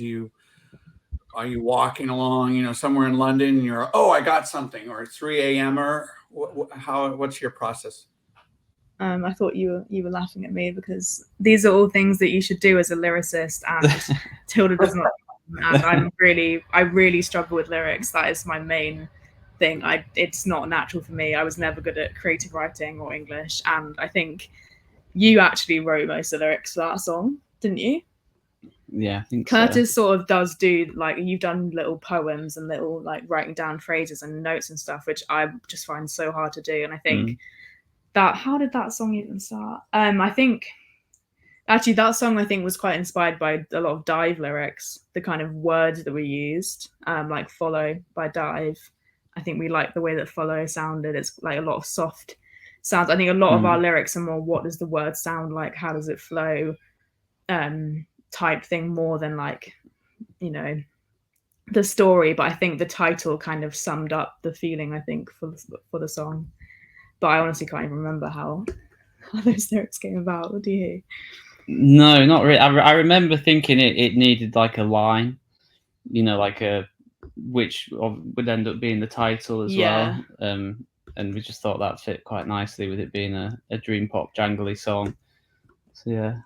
[SPEAKER 1] Are you walking along, somewhere in London and you're, oh, I got something, or 3 a.m. or what's your process?
[SPEAKER 3] I thought you were laughing at me because these are all things that you should do as a lyricist, and Tilda does not. And I really struggle with lyrics. That is my main thing. It's not natural for me. I was never good at creative writing or English, and I think you actually wrote most of the lyrics for that song, didn't you?
[SPEAKER 2] Yeah, I think
[SPEAKER 3] Curtis sort of does do, like, you've done little poems and little like writing down phrases and notes and stuff, which I just find so hard to do. And I think that, how did that song even start? I think actually that song I think was quite inspired by a lot of Dive lyrics, the kind of words that we used, like Follow by Dive. I think we like the way that Follow sounded. It's like a lot of soft sounds. I think a lot of our lyrics are more, what does the word sound like? How does it flow? Type thing, more than like, the story. But I think the title kind of summed up the feeling, I think, for the song. But I honestly can't even remember how those lyrics came about. What do you?
[SPEAKER 2] No, not really. I remember thinking it needed like a line, like which would end up being the title as well. And we just thought that fit quite nicely with it being a dream pop jangly song. So yeah,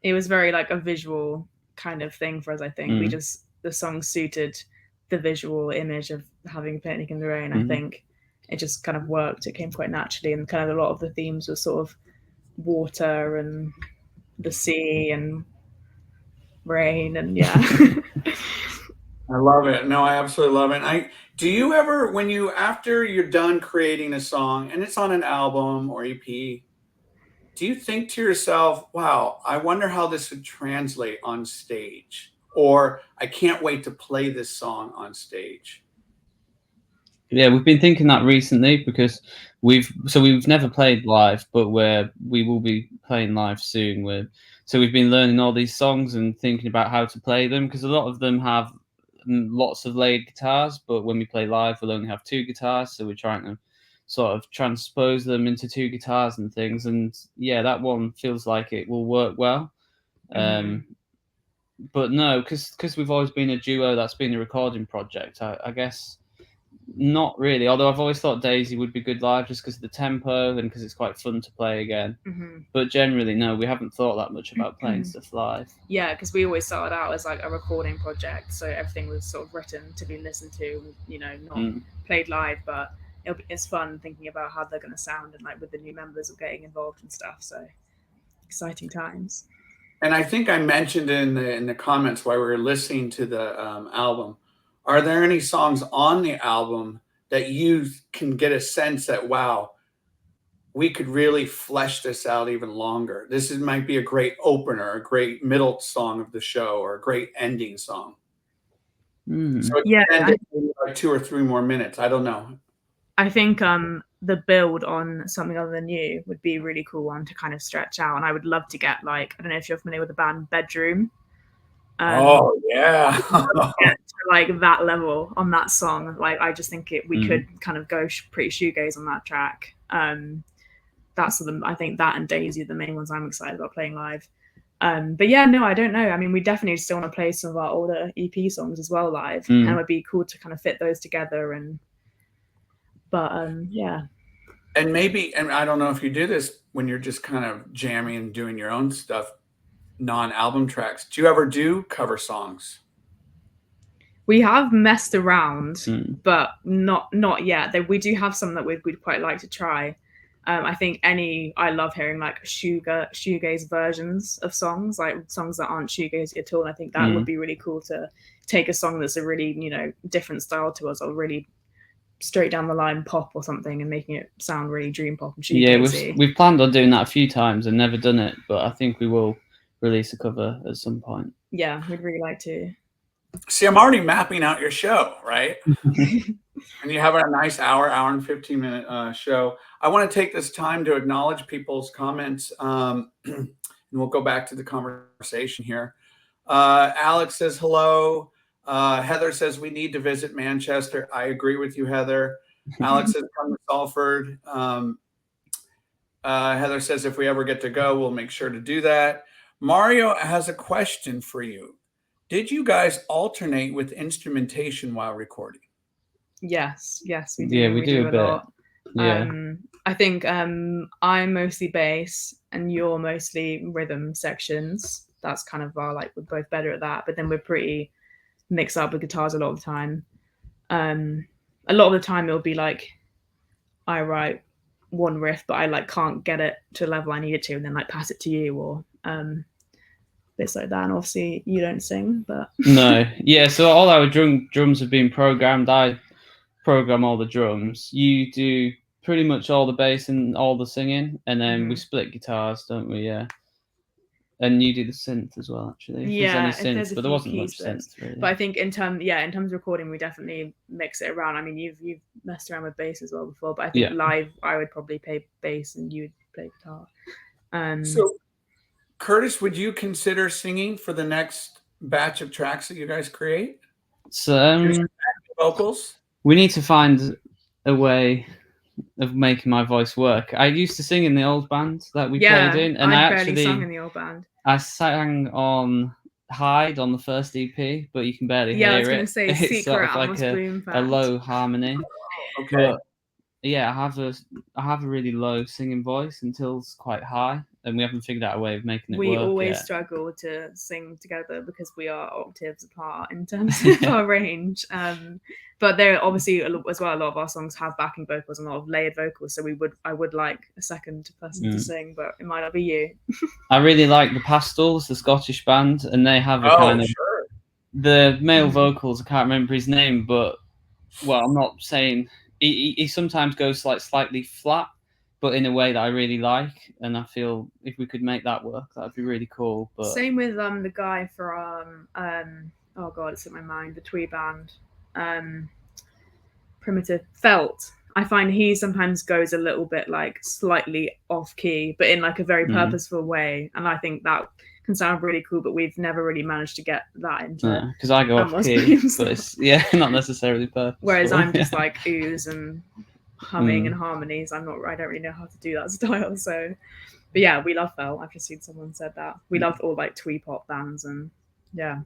[SPEAKER 3] it was very like a visual kind of thing for us. I think the song suited the visual image of having a picnic in the rain. I think it just kind of worked. It came quite naturally, and kind of a lot of the themes were sort of water and the sea and rain, and
[SPEAKER 1] I love it. No, I absolutely love it. Do you ever, after you're done creating a song and it's on an album or EP, do you think to yourself, wow, I wonder how this would translate on stage? Or I can't wait to play this song on stage?
[SPEAKER 2] Yeah, we've been thinking that recently because we've never played live, but we will be playing live soon. So we've been learning all these songs and thinking about how to play them, because a lot of them have lots of layered guitars, but when we play live, we'll only have 2 guitars. So we're trying to sort of transpose them into 2 guitars and things. And yeah, that one feels like it will work well. But no, because we've always been a duo, that's been a recording project. I guess not really, although I've always thought Daisy would be good live just because of the tempo and because it's quite fun to play again. But generally, no, we haven't thought that much about playing stuff live.
[SPEAKER 3] Yeah, because we always started out as like a recording project, so everything was sort of written to be listened to, not played live. But it's fun thinking about how they're going to sound, and like with the new members of getting involved and stuff. So exciting times.
[SPEAKER 1] And I think I mentioned in the comments while we were listening to the album, are there any songs on the album that you can get a sense that, wow, we could really flesh this out even longer? This might be a great opener, a great middle song of the show, or a great ending song. So like 2 or 3 more minutes. I don't know.
[SPEAKER 3] I think the build on Something Other Than You would be a really cool one to kind of stretch out. And I would love to get, like, I don't know if you're familiar with the band Bedroom.
[SPEAKER 1] Oh yeah.
[SPEAKER 3] Get to like that level on that song. Like, I just think we could kind of go pretty shoegaze on that track. I think that and Daisy are the main ones I'm excited about playing live. But yeah, no, I don't know. I mean, we definitely still want to play some of our older EP songs as well live, and it would be cool to kind of fit those together. Yeah.
[SPEAKER 1] And maybe, and I don't know if you do this when you're just kind of jamming and doing your own stuff, non-album tracks. Do you ever do cover songs?
[SPEAKER 3] We have messed around, but not yet. We do have some that we'd quite like to try. I think I love hearing like shoegaze versions of songs, like songs that aren't shoegaze at all. And I think that would be really cool to take a song that's a really, different style to us, or really straight down the line pop or something, and making it sound really dream pop and shoegazy.
[SPEAKER 2] Yeah, we've planned on doing that a few times and never done it, but I think we will release a cover at some point.
[SPEAKER 3] Yeah, we'd really like to.
[SPEAKER 1] See, I'm already mapping out your show, right? And you have a nice hour and 15-minute show. I want to take this time to acknowledge people's comments, and we'll go back to the conversation here. Alex says hello. Heather says we need to visit Manchester. I agree with you, Heather. Alex says come to Salford. Heather says if we ever get to go, we'll make sure to do that. Mario has a question for you. Did you guys alternate with instrumentation while recording?
[SPEAKER 3] Yes, we do.
[SPEAKER 2] Yeah, we do a bit.
[SPEAKER 3] lot.
[SPEAKER 2] Yeah.
[SPEAKER 3] I think I'm mostly bass and you're mostly rhythm sections. That's kind of our, like, we're both better at that, but then we're pretty mixed up with guitars a lot of the time. A lot of the time it'll be like I write one riff, but I like can't get it to the level I need it to, and then like pass it to you, or bits like that. And obviously you don't sing, but
[SPEAKER 2] no, yeah. So all our drums have been programmed. I program all the drums. You do pretty much all the bass and all the singing, and then we split guitars, don't we? Yeah. And you do the synth as well, actually.
[SPEAKER 3] Yeah,
[SPEAKER 2] there's any synth, but there wasn't much synth, really.
[SPEAKER 3] But I think in terms of recording, we definitely mix it around. I mean, you've messed around with bass as well before, but I think live, I would probably play bass and you would play guitar.
[SPEAKER 1] So, Curtis, would you consider singing for the next batch of tracks that you guys create?
[SPEAKER 2] So,
[SPEAKER 1] vocals?
[SPEAKER 2] We need to find a way of making my voice work. I used to sing in the old band that we played in, and I actually
[SPEAKER 3] sang in the old band.
[SPEAKER 2] I sang on Hide on the first EP, but you can barely hear it.
[SPEAKER 3] Yeah, I was going to say,
[SPEAKER 2] it's sort of like a low harmony.
[SPEAKER 1] Okay.
[SPEAKER 2] But yeah, I have a really low singing voice until it's quite high, and we haven't figured out a way of making it work.
[SPEAKER 3] We always struggle to sing together because we are octaves apart in terms of our range. But there obviously as well, a lot of our songs have backing vocals and a lot of layered vocals. So I would like a second person to sing, but it might not be you.
[SPEAKER 2] I really like the Pastels, the Scottish band, and they have a kind of the male vocals. I can't remember his name, but I'm not saying he sometimes goes like slightly flat, but in a way that I really like, and I feel if we could make that work, that'd be really cool. But
[SPEAKER 3] same with the guy from oh god, it's in my mind, the twee band, Primitive Felt. I find he sometimes goes a little bit like slightly off key, but in like a very purposeful way, and I think that can sound really cool, but we've never really managed to get that into it.
[SPEAKER 2] Because I go off key, but it's not necessarily purposeful.
[SPEAKER 3] Whereas I'm just like ooze and humming and harmonies. I don't really know how to do that style. So, but yeah, we love Felt. I've just seen someone said that. We love all like twee pop bands, and yeah.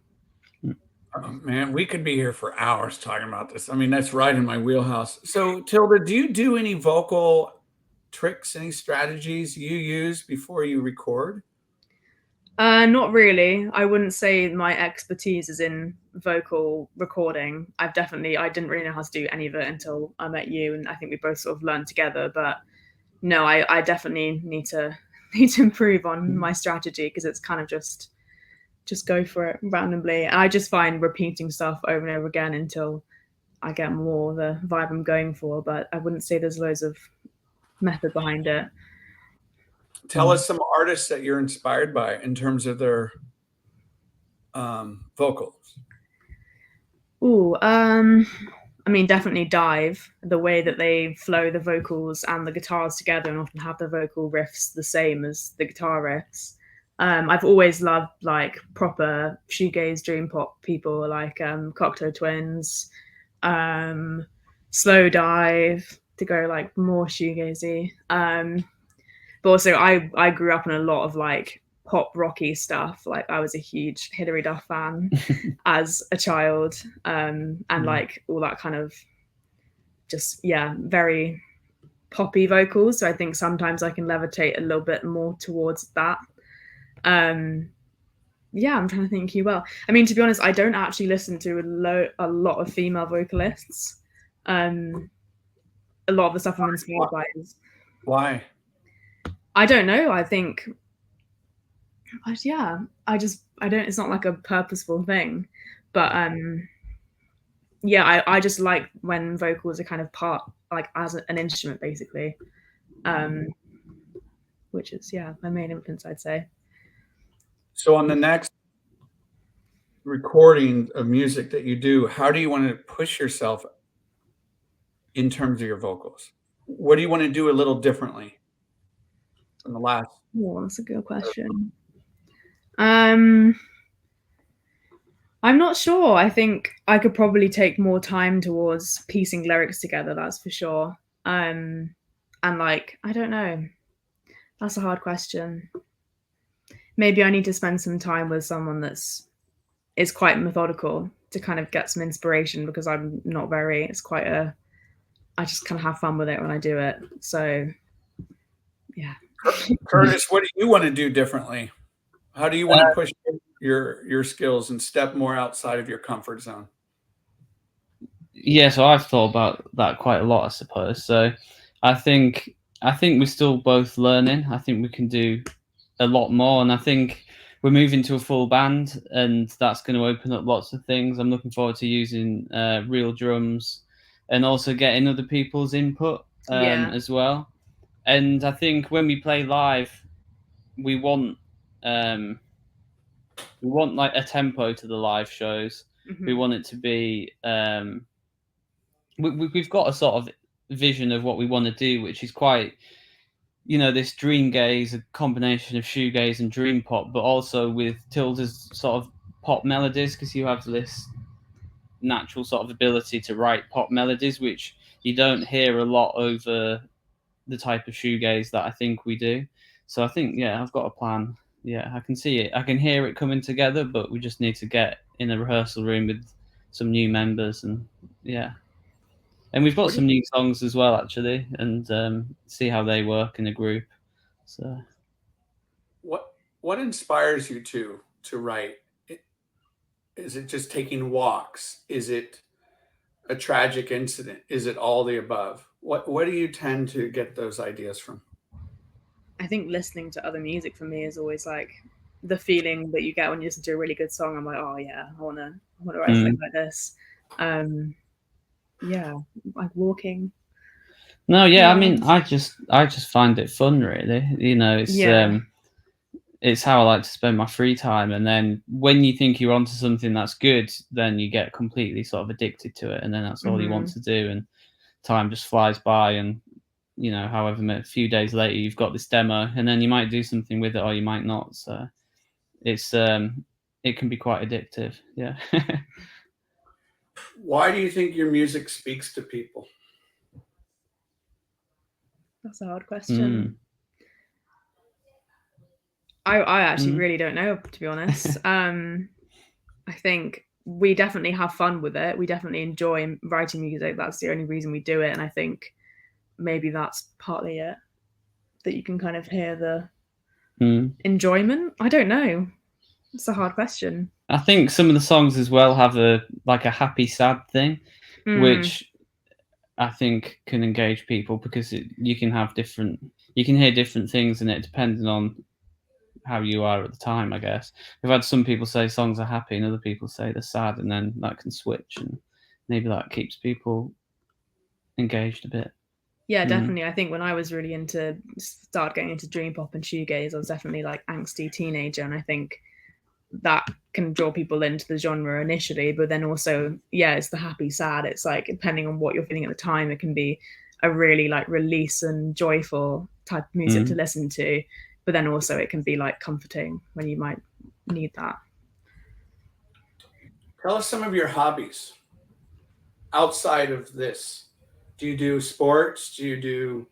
[SPEAKER 1] Oh, man, we could be here for hours talking about this. I mean, that's right in my wheelhouse. So, Tilda, do you do any vocal tricks, any strategies you use before you record?
[SPEAKER 3] Not really. I wouldn't say my expertise is in vocal recording. I didn't really know how to do any of it until I met you, and I think we both sort of learned together. But no, I definitely need to improve on my strategy, because it's kind of just go for it randomly. And I just find repeating stuff over and over again until I get more the vibe I'm going for. But I wouldn't say there's loads of method behind it.
[SPEAKER 1] Tell us some artists that you're inspired by in terms of their vocals.
[SPEAKER 3] Ooh, I mean, definitely Dive. The way that they flow the vocals and the guitars together and often have the vocal riffs the same as the guitar riffs. I've always loved like proper shoegaze dream pop people like Cocteau Twins, Slow Dive to go like more shoegazy. But also I grew up in a lot of like pop rocky stuff. Like I was a huge Hilary Duff fan as a child, and like all that kind of just very poppy vocals. So I think sometimes I can levitate a little bit more towards that. I'm trying to think you well. I mean, to be honest, I don't actually listen to a lot of female vocalists. A lot of the stuff I'm inspired by is
[SPEAKER 1] why?
[SPEAKER 3] I don't know. I think, I don't. It's not like a purposeful thing, but I just like when vocals are kind of part like as an instrument, basically, which is my main influence, I'd say.
[SPEAKER 1] So on the next recording of music that you do, how do you want to push yourself in terms of your vocals? What do you want to do a little differently than the last?
[SPEAKER 3] Oh, that's a good question. I I'm not sure. I think I could probably take more time towards piecing lyrics together, that's for sure. And like, I don't know. That's a hard question. Maybe I need to spend some time with someone is quite methodical to kind of get some inspiration, because I'm not very, it's quite I just kind of have fun with it when I do it. So yeah.
[SPEAKER 1] Curtis, what do you want to do differently? How do you want to push your skills and step more outside of your comfort zone?
[SPEAKER 2] Yeah, so I've thought about that quite a lot, I suppose. So I think we're still both learning. I think we can do a lot more, and I think we're moving to a full band, and that's going to open up lots of things. I'm looking forward to using real drums, and also getting other people's input as well. And I think when we play live, we want like a tempo to the live shows.
[SPEAKER 3] Mm-hmm.
[SPEAKER 2] We want it to be we've got a sort of vision of what we want to do, which is quite, this dream gaze, a combination of shoegaze and dream pop, but also with Tilda's sort of pop melodies, because you have this natural sort of ability to write pop melodies, which you don't hear a lot over the type of shoegaze that I think we do. So I think, I've got a plan. Yeah, I can see it. I can hear it coming together, but we just need to get in a rehearsal room with some new members, and and we've got some new songs as well, actually, and see how they work in a group. So,
[SPEAKER 1] what inspires you to write? Is it just taking walks? Is it a tragic incident? Is it all the above? What do you tend to get those ideas from?
[SPEAKER 3] I think listening to other music for me is always like the feeling that you get when you listen to a really good song. I'm like, oh yeah, I wanna write something like this. Like walking.
[SPEAKER 2] No, yeah, I mean, I just find it fun, really. It's how I like to spend my free time. And then when you think you're onto something that's good, then you get completely sort of addicted to it, and then that's all you want to do, and time just flies by. And however a few days later, you've got this demo, and then you might do something with it, or you might not. So it's it can be quite addictive. Yeah.
[SPEAKER 1] Why do you think your music speaks to people?
[SPEAKER 3] That's a hard question. I actually really don't know, to be honest. I think we definitely have fun with it. We definitely enjoy writing music. That's the only reason we do it. And I think maybe that's partly it, that you can kind of hear the enjoyment. I don't know. It's a hard question.
[SPEAKER 2] I think some of the songs as well have a happy, sad thing, which I think can engage people, because you can hear different things in it depending on how you are at the time, I guess. We've had some people say songs are happy and other people say they're sad, and then that can switch, and maybe that keeps people engaged a bit.
[SPEAKER 3] Yeah, definitely. I think when I was really start getting into dream pop and shoegaze, I was definitely like angsty teenager, and I think that can draw people into the genre initially, but then also, it's the happy sad. It's like, depending on what you're feeling at the time, it can be a really like release and joyful type of music to listen to, but then also it can be like comforting when you might need that.
[SPEAKER 1] Tell us some of your hobbies outside of this. Do you do sports? Do you do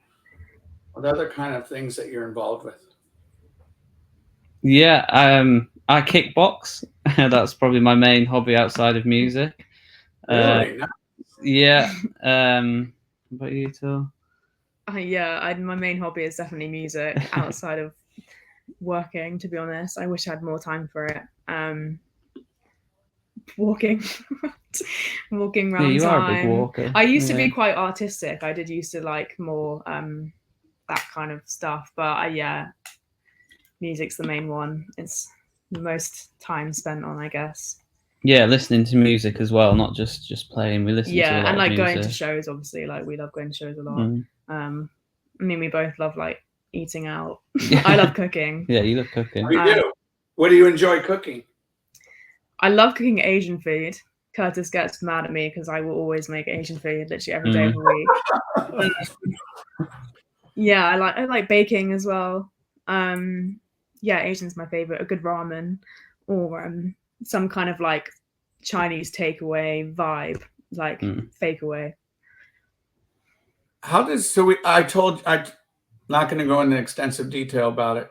[SPEAKER 1] what other kind of things that you're involved with?
[SPEAKER 2] Yeah, I kickbox. That's probably my main hobby outside of music.
[SPEAKER 1] Really?
[SPEAKER 2] Yeah. What about you, Till?
[SPEAKER 3] My main hobby is definitely music outside of working, to be honest. I wish I had more time for it. Walking around
[SPEAKER 2] you
[SPEAKER 3] time.
[SPEAKER 2] Are a big walker.
[SPEAKER 3] I used to be quite artistic. I did used to like more that kind of stuff, but music's the main one. It's the most time spent on, I guess.
[SPEAKER 2] Yeah, listening to music as well, not just playing. We listen to a lot
[SPEAKER 3] and like
[SPEAKER 2] of
[SPEAKER 3] going to shows, obviously. Like we love going to shows a lot. I mean, we both love like eating out. I love cooking.
[SPEAKER 2] Yeah, you love cooking.
[SPEAKER 1] You do. What do you enjoy cooking?
[SPEAKER 3] I love cooking Asian food. Curtis gets mad at me because I will always make Asian food literally every day of the week. I like baking as well. Asian's my favorite. A good ramen, or some kind of like Chinese takeaway vibe, like fake away.
[SPEAKER 1] How does I'm not going to go into extensive detail about it,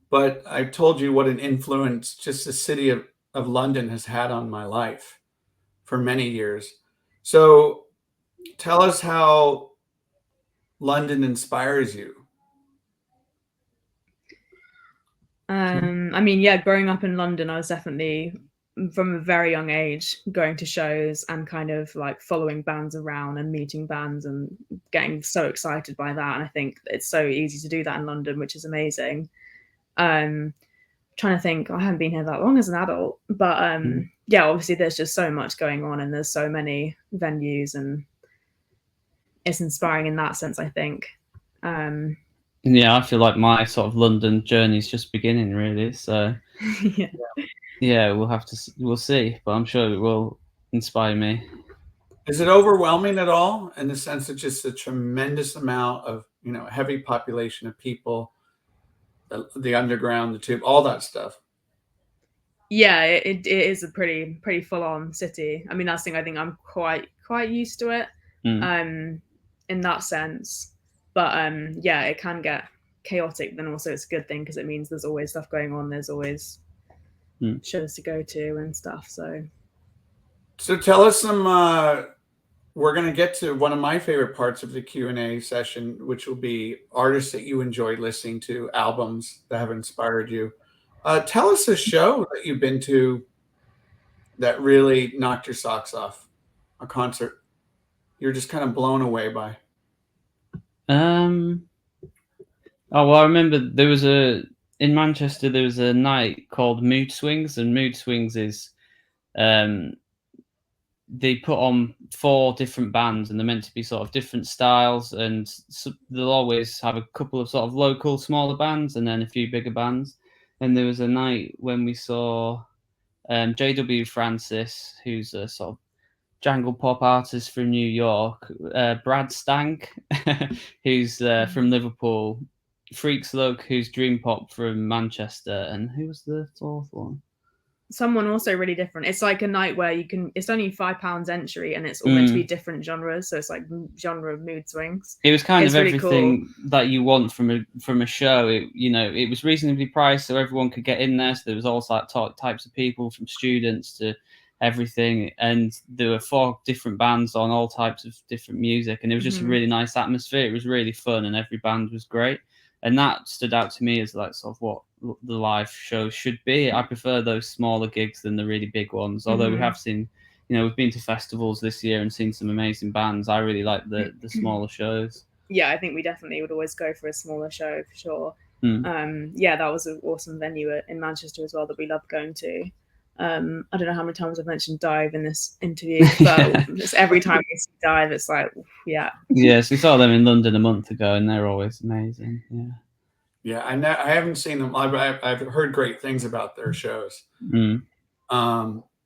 [SPEAKER 1] but I told you what an influence just the city of London has had on my life for many years. So tell us how London inspires you.
[SPEAKER 3] I mean, yeah, growing up in London, I was definitely from a very young age going to shows and kind of like following bands around and meeting bands and getting so excited by that. And I think it's so easy to do that in London, which is amazing. Trying to think, I haven't been here that long as an adult, but yeah, obviously there's just so much going on and there's so many venues and it's inspiring in that sense, I think.
[SPEAKER 2] Yeah, I feel like my sort of London journey is just beginning, really. So yeah, we'll see, but I'm sure it will inspire me.
[SPEAKER 1] Is it overwhelming at all in the sense of just a tremendous amount of, heavy population of people, the underground, the tube, all that stuff?
[SPEAKER 3] Yeah, it is a pretty full on city. I mean, that's the thing. I think I'm quite used to it, in that sense. But yeah, it can get chaotic. Then also it's a good thing because it means there's always stuff going on. There's always shows to go to and stuff. So
[SPEAKER 1] tell us some. We're going to get to one of my favorite parts of the Q&A session, which will be artists that you enjoy listening to, albums that have inspired you. Tell us a show that you've been to that really knocked your socks off, a concert you're just kind of blown away by.
[SPEAKER 2] Oh, well, I remember in Manchester, there was a night called Mood Swings, and Mood Swings is, they put on 4 different bands and they're meant to be sort of different styles, and so they'll always have a couple of sort of local smaller bands and then a few bigger bands. And there was a night when we saw J.W. Francis, who's a sort of jangle pop artist from New York, Brad Stank, who's from Liverpool, Freak Slug, who's dream pop from Manchester, and who was the 4th one?
[SPEAKER 3] Someone also really different. It's like a night where it's only £5 entry and it's all meant to be different genres, so it's like genre mood swings.
[SPEAKER 2] It was kind of really everything cool that you want from a show. It was reasonably priced so everyone could get in there, so there was all types of people, from students to everything, and there were 4 different bands on all types of different music, and it was just a really nice atmosphere. It was really fun and every band was great, and that stood out to me as like sort of what the live show should be. I prefer those smaller gigs than the really big ones, although we have seen, we've been to festivals this year and seen some amazing bands. I really like the smaller shows.
[SPEAKER 3] Yeah, I think we definitely would always go for a smaller show for sure. Yeah, that was an awesome venue in Manchester as well that we loved going to. I don't know how many times I've mentioned Dive in this interview, but it's every time we see Dive, it's like, yeah.
[SPEAKER 2] Yes, we saw them in London a month ago, and they're always amazing.
[SPEAKER 1] Yeah, I haven't seen them. I've heard great things about their shows.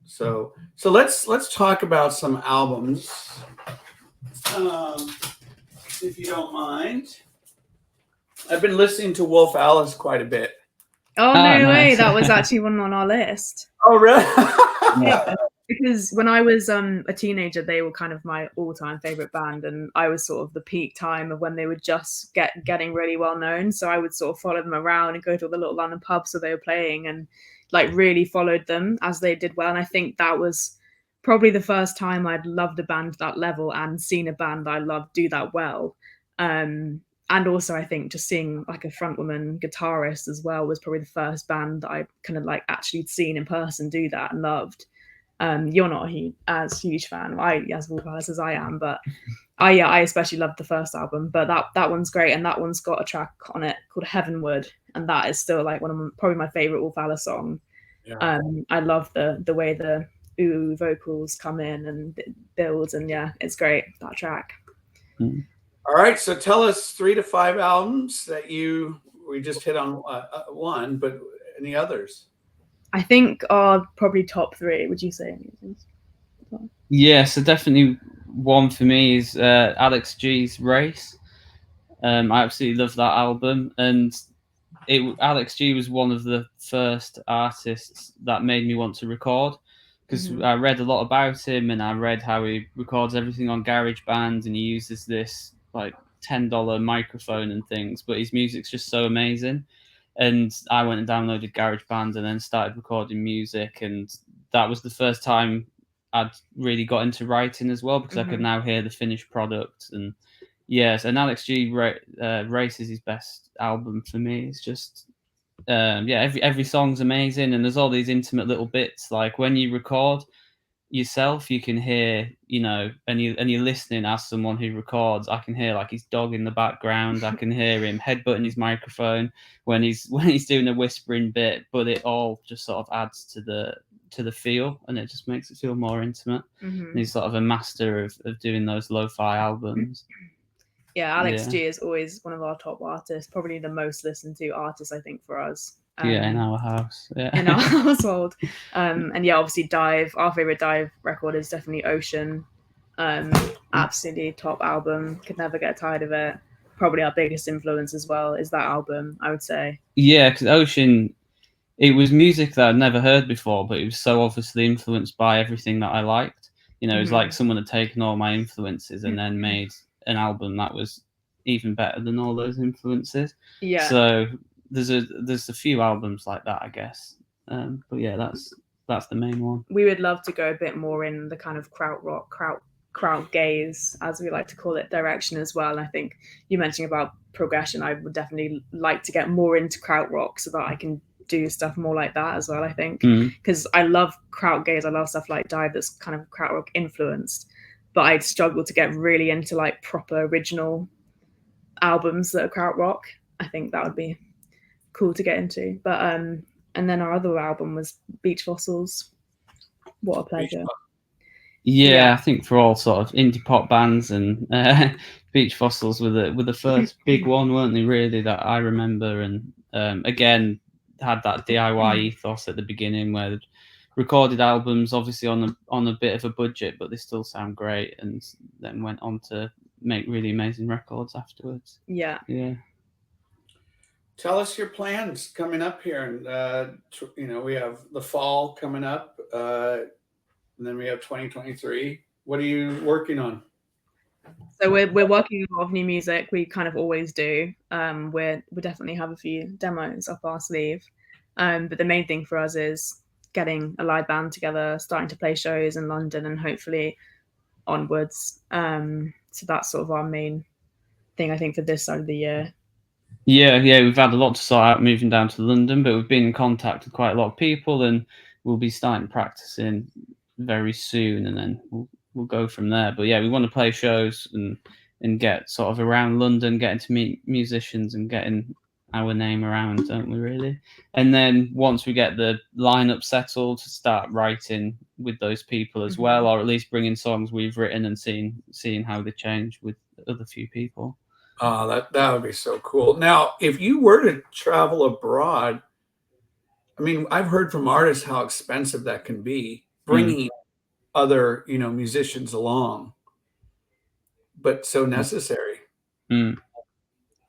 [SPEAKER 1] So let's talk about some albums, if you don't mind. I've been listening to Wolf Alice quite a bit.
[SPEAKER 3] Oh, no way! That was actually one on our list.
[SPEAKER 1] Oh, really?
[SPEAKER 3] Yeah. Because when I was a teenager, they were kind of my all-time favorite band, and I was sort of the peak time of when they were just getting really well known. So I would sort of follow them around and go to all the little London pubs where they were playing, and like really followed them as they did well. And I think that was probably the first time I'd loved a band at that level and seen a band I loved do that well. And also, I think just seeing like a frontwoman guitarist as well was probably the first band that I kind of like actually seen in person do that and loved. You're not as huge fan, as Wolf Alice as I am, but I especially loved the first album. But that one's great, and that one's got a track on it called Heavenward, and that is still like probably my favorite Wolf Alice song. Yeah. I love the way the ooh vocals come in and it builds, and yeah, it's great, that track.
[SPEAKER 1] All right, so tell us 3 to 5 albums that we just hit on one, but any others?
[SPEAKER 2] I think are probably top 3. Would you say anything? Yeah, so definitely one for me is Alex G's Race. I absolutely love that album, and Alex G was one of the first artists that made me want to record, because I read a lot about him, and I read how he records everything on GarageBand, and he uses this like $10 microphone and things, but his music's just so amazing. And I went and downloaded GarageBand and then started recording music, and that was the first time I'd really got into writing as well, because I could now hear the finished product. And yes, and Alex G Race is his best album for me. It's just every song's amazing, and there's all these intimate little bits. Like when you record yourself, you can hear, and you're listening as someone who records. I can hear like his dog in the background. I can hear him headbutting his microphone when he's doing a whispering bit. But it all just sort of adds to the feel, and it just makes it feel more intimate. And he's sort of a master of doing those lo-fi albums.
[SPEAKER 3] Yeah, Alex G is always one of our top artists, probably the most listened to artist, I think, for us.
[SPEAKER 2] In our house. Yeah.
[SPEAKER 3] In our household. And yeah, obviously Dive, our favorite Dive record is definitely Ocean. Absolutely top album. Could never get tired of it. Probably our biggest influence as well is that album, I would say.
[SPEAKER 2] Yeah, because Ocean, it was music that I'd never heard before, but it was so obviously influenced by everything that I liked. It was like someone had taken all my influences and then made an album that was even better than all those influences.
[SPEAKER 3] Yeah.
[SPEAKER 2] So there's a few albums like that, I guess. But yeah, that's the main one.
[SPEAKER 3] We would love to go a bit more in the kind of krautrock, kraut gaze, as we like to call it, direction as well. And I think you mentioning about progression, I would definitely like to get more into krautrock so that I can do stuff more like that as well, I think, because I love kraut gaze. I love stuff like Dive that's kind of krautrock influenced, but I'd struggle to get really into like proper original albums that are krautrock. I think that would be cool to get into. But and then our other album was Beach Fossils. What a pleasure.
[SPEAKER 2] Yeah, I think for all sort of indie pop bands, and Beach Fossils were the first big one, weren't they, really, that I remember. And again, had that DIY ethos at the beginning, where they recorded albums obviously on a bit of a budget, but they still sound great, and then went on to make really amazing records afterwards.
[SPEAKER 3] Yeah.
[SPEAKER 1] Tell us your plans coming up here, and we have the fall coming up, and then we have 2023. What are you working on?
[SPEAKER 3] So we're working on a lot of new music. We kind of always do. We definitely have a few demos up our sleeve, but the main thing for us is getting a live band together, starting to play shows in London, and hopefully onwards. So that's sort of our main thing, I think, for this side of the year.
[SPEAKER 2] Yeah, we've had a lot to sort out moving down to London, but we've been in contact with quite a lot of people, and we'll be starting practicing very soon, and then we'll go from there. But yeah, we want to play shows and get sort of around London, getting to meet musicians and getting our name around, don't we, really? And then once we get the lineup settled, to start writing with those people as well, or at least bringing songs we've written and seeing how they change with other few people.
[SPEAKER 1] Oh, that would be so cool. Now, if you were to travel abroad, I mean, I've heard from artists how expensive that can be, bringing other, musicians along, but so necessary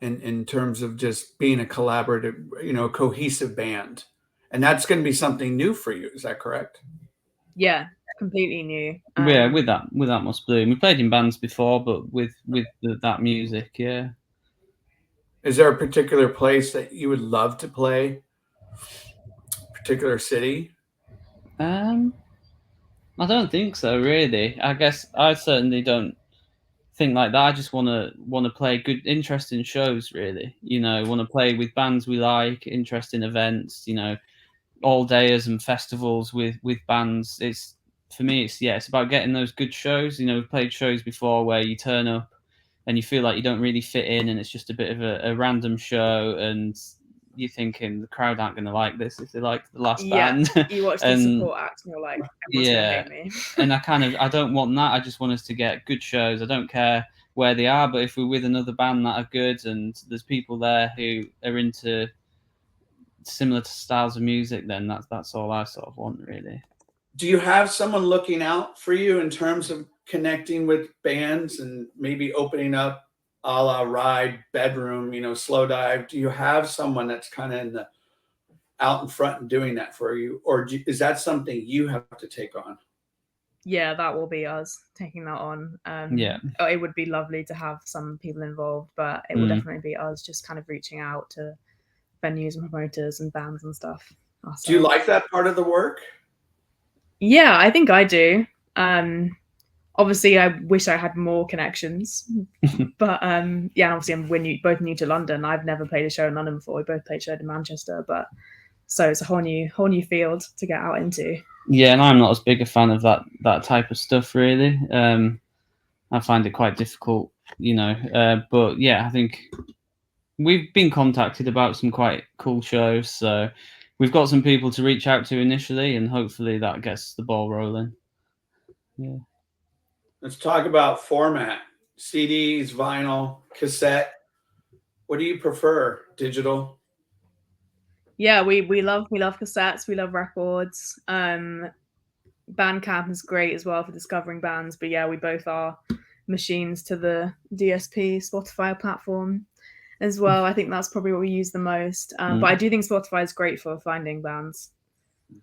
[SPEAKER 1] in terms of just being a collaborative, cohesive band. And that's going to be something new for you. Is that correct?
[SPEAKER 3] Yeah, completely new.
[SPEAKER 2] Yeah, with Atmos Bloom, we played in bands before, but with that music, yeah.
[SPEAKER 1] Is there a particular place that you would love to play? Particular city?
[SPEAKER 2] I don't think so, really. I guess I certainly don't think like that. I just want to play good, interesting shows, really. Want to play with bands we like, interesting events. All dayers and festivals with bands. For me, it's about getting those good shows. We've played shows before where you turn up and you feel like you don't really fit in, and it's just a bit of a random show, and you're thinking the crowd aren't going to like this if they like the last band.
[SPEAKER 3] You watch the support act and you're like, everyone's going to hate me.
[SPEAKER 2] And I don't want that. I just want us to get good shows. I don't care where they are, but if we're with another band that are good and there's people there who are into similar styles of music, then that's all I sort of want, really.
[SPEAKER 1] Do you have someone looking out for you in terms of connecting with bands and maybe opening up a la Ride, Bedroom, Slow Dive? Do you have someone that's kind of in the out in front and doing that for you, or is that something you have to take on?
[SPEAKER 3] Yeah, that will be us taking that on. It would be lovely to have some people involved, but it will definitely be us just kind of reaching out to venues and promoters and bands and stuff ourselves.
[SPEAKER 1] Do you like that part of the work?
[SPEAKER 3] Yeah, I think I do. Obviously, I wish I had more connections, but yeah, obviously we're both new to London. I've never played a show in London before. We both played a show in Manchester, but so it's a whole new field to get out into.
[SPEAKER 2] Yeah, and I'm not as big a fan of that type of stuff, really. I find it quite difficult, but yeah, I think we've been contacted about some quite cool shows, so we've got some people to reach out to initially, and hopefully that gets the ball rolling. Yeah.
[SPEAKER 1] Let's talk about format. CDs, vinyl, cassette. What do you prefer? Digital?
[SPEAKER 3] Yeah, we love cassettes. We love records. Bandcamp is great as well for discovering bands. But yeah, we both are machines to the DSP Spotify platform as well. I think that's probably what we use the most. But I do think Spotify is great for finding bands.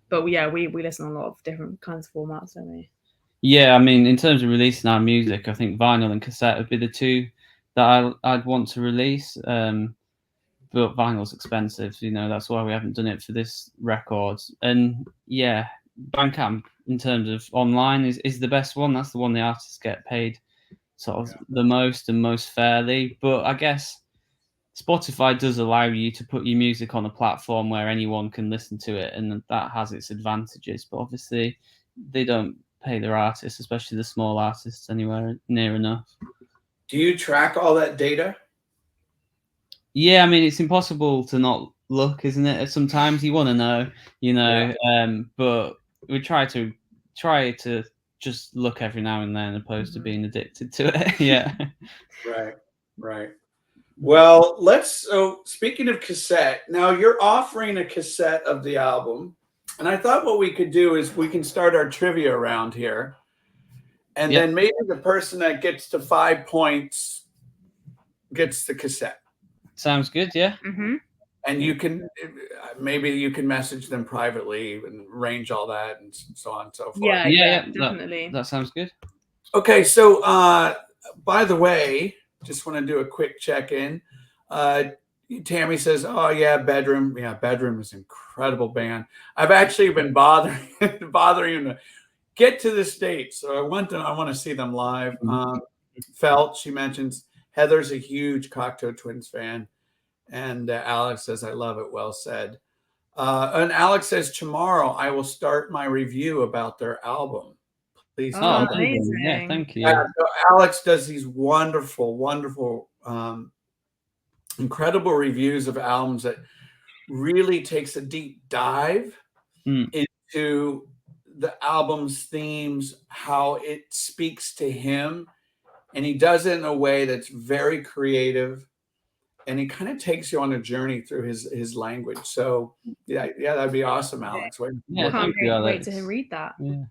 [SPEAKER 3] But yeah, we listen to a lot of different kinds of formats, don't we?
[SPEAKER 2] Yeah, I mean, in terms of releasing our music, I think vinyl and cassette would be the two that I'd want to release. But vinyl's expensive, that's why we haven't done it for this record. And yeah, Bandcamp in terms of online is the best one. That's the one the artists get paid sort of the most and most fairly. But I guess Spotify does allow you to put your music on a platform where anyone can listen to it, and that has its advantages. But obviously, they don't pay their artists, especially the small artists, anywhere near enough.
[SPEAKER 1] Do you track all that data?
[SPEAKER 2] Yeah, I mean, it's impossible to not look, isn't it? Sometimes you want to know, but we try to just look every now and then, opposed to being addicted to it. Yeah.
[SPEAKER 1] Right. Well, so speaking of cassette, now you're offering a cassette of the album, and I thought what we could do is we can start our trivia around here, and then maybe the person that gets to 5 points gets the cassette.
[SPEAKER 2] Sounds good, yeah.
[SPEAKER 3] Mm-hmm.
[SPEAKER 1] And you can message them privately and arrange all that and so on and so forth.
[SPEAKER 3] Yeah, definitely.
[SPEAKER 2] That sounds good.
[SPEAKER 1] Okay, so by the way, just want to do a quick check-in. Tammy says, "Oh yeah, Bedroom. Yeah, Bedroom is an incredible band. I've actually been bothering him to get to the States, so I want to see them live." Felt, she mentions, Heather's a huge Cocteau Twins fan, and Alex says, "I love it. Well said." And Alex says, "Tomorrow I will start my review about their album. Please."
[SPEAKER 3] Oh, amazing!
[SPEAKER 2] Yeah, thank you.
[SPEAKER 1] So Alex does these wonderful, incredible reviews of albums that really takes a deep dive into the album's themes, how it speaks to him, and he does it in a way that's very creative, and he kind of takes you on a journey through his language. So yeah, that'd be awesome, Alex.
[SPEAKER 3] Can't wait to read that.
[SPEAKER 2] Yeah.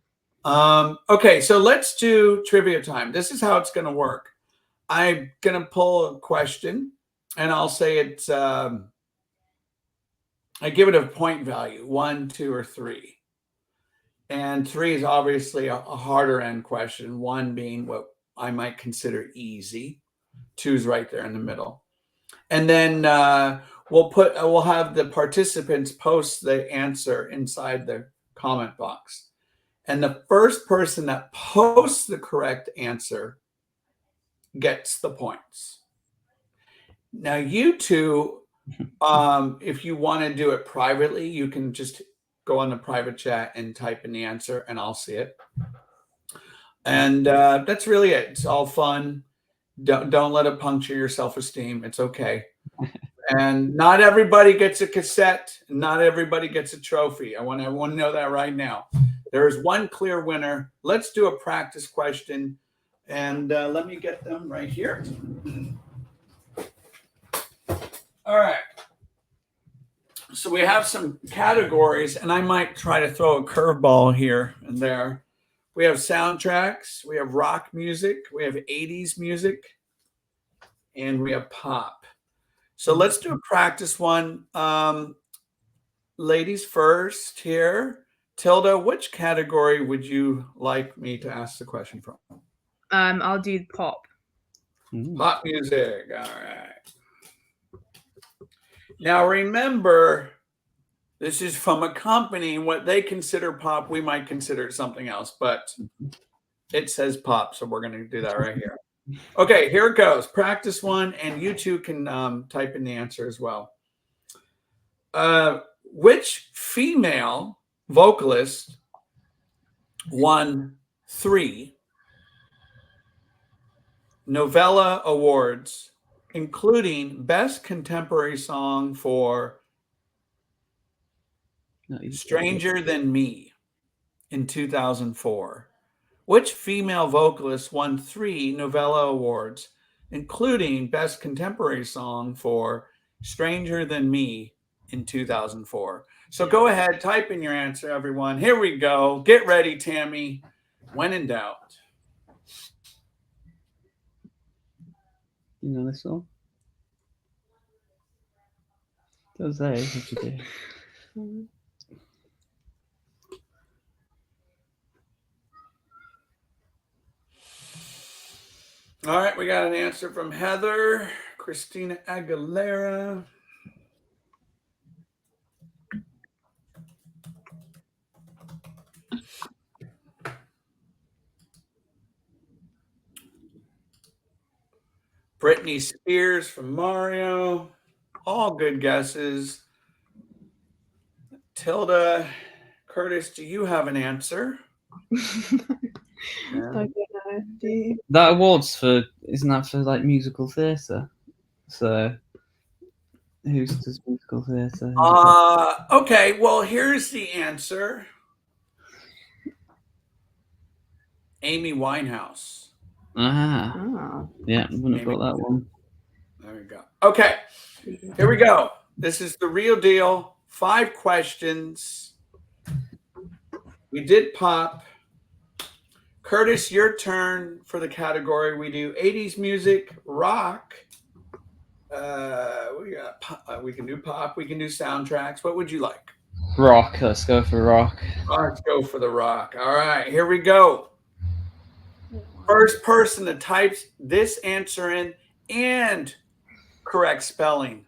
[SPEAKER 1] Okay, so let's do trivia time. This is how it's going to work. I'm going to pull a question, and I'll say it's, I give it a point value, 1, 2, or 3. And 3 is obviously a harder end question, 1 being what I might consider easy. 2 is right there in the middle. And then we'll have the participants post the answer inside the comment box. And the first person that posts the correct answer gets the points. Now, you two, if you want to do it privately, you can just go on the private chat and type in the answer, and I'll see it. And that's really it. It's all fun. Don't let it puncture your self-esteem. It's okay. And not everybody gets a cassette. Not everybody gets a trophy. I want everyone to know that right now. There is one clear winner. Let's do a practice question. And let me get them right here. All right. So we have some categories, and I might try to throw a curveball here and there. We have soundtracks. We have rock music. We have 80s music. And we have pop. So let's do a practice one. ladies first here. Tilda, which category would you like me to ask the question from?
[SPEAKER 3] I'll do pop.
[SPEAKER 1] Pop music. All right. Now remember, this is from a company. What they consider pop, we might consider something else, but it says pop, so we're going to do that right here. Okay, here it goes. Practice one, and you two can type in the answer as well. Which female vocalist won 3 novella awards, including Best Contemporary Song for Stranger Than Me in 2004? Which female vocalist won 3 novella awards, including Best Contemporary Song for Stranger Than Me in 2004? So go ahead, type in your answer, everyone. Here we go. Get ready, Tammy. When in doubt.
[SPEAKER 2] You know this song? Does that? What you do?
[SPEAKER 1] All right, we got an answer from Heather. Christina Aguilera. Britney Spears from Mario. All good guesses. Tilda, Curtis, do you have an answer?
[SPEAKER 3] I don't know. Do you?
[SPEAKER 2] That award's for, isn't that for like musical theatre? So who does musical theatre?
[SPEAKER 1] Okay, well, here's the answer. Amy Winehouse.
[SPEAKER 2] Yeah, wouldn't have got that one.
[SPEAKER 1] There we go. Okay, here we go. This is the real deal. 5 questions. We did pop. Curtis, your turn for the category. We do 80s music, rock. We can do pop. We can do soundtracks. What would you like?
[SPEAKER 2] Rock. Let's go for rock.
[SPEAKER 1] Let's go for the rock. All right, here we go. First person that types this answer in and correct spelling.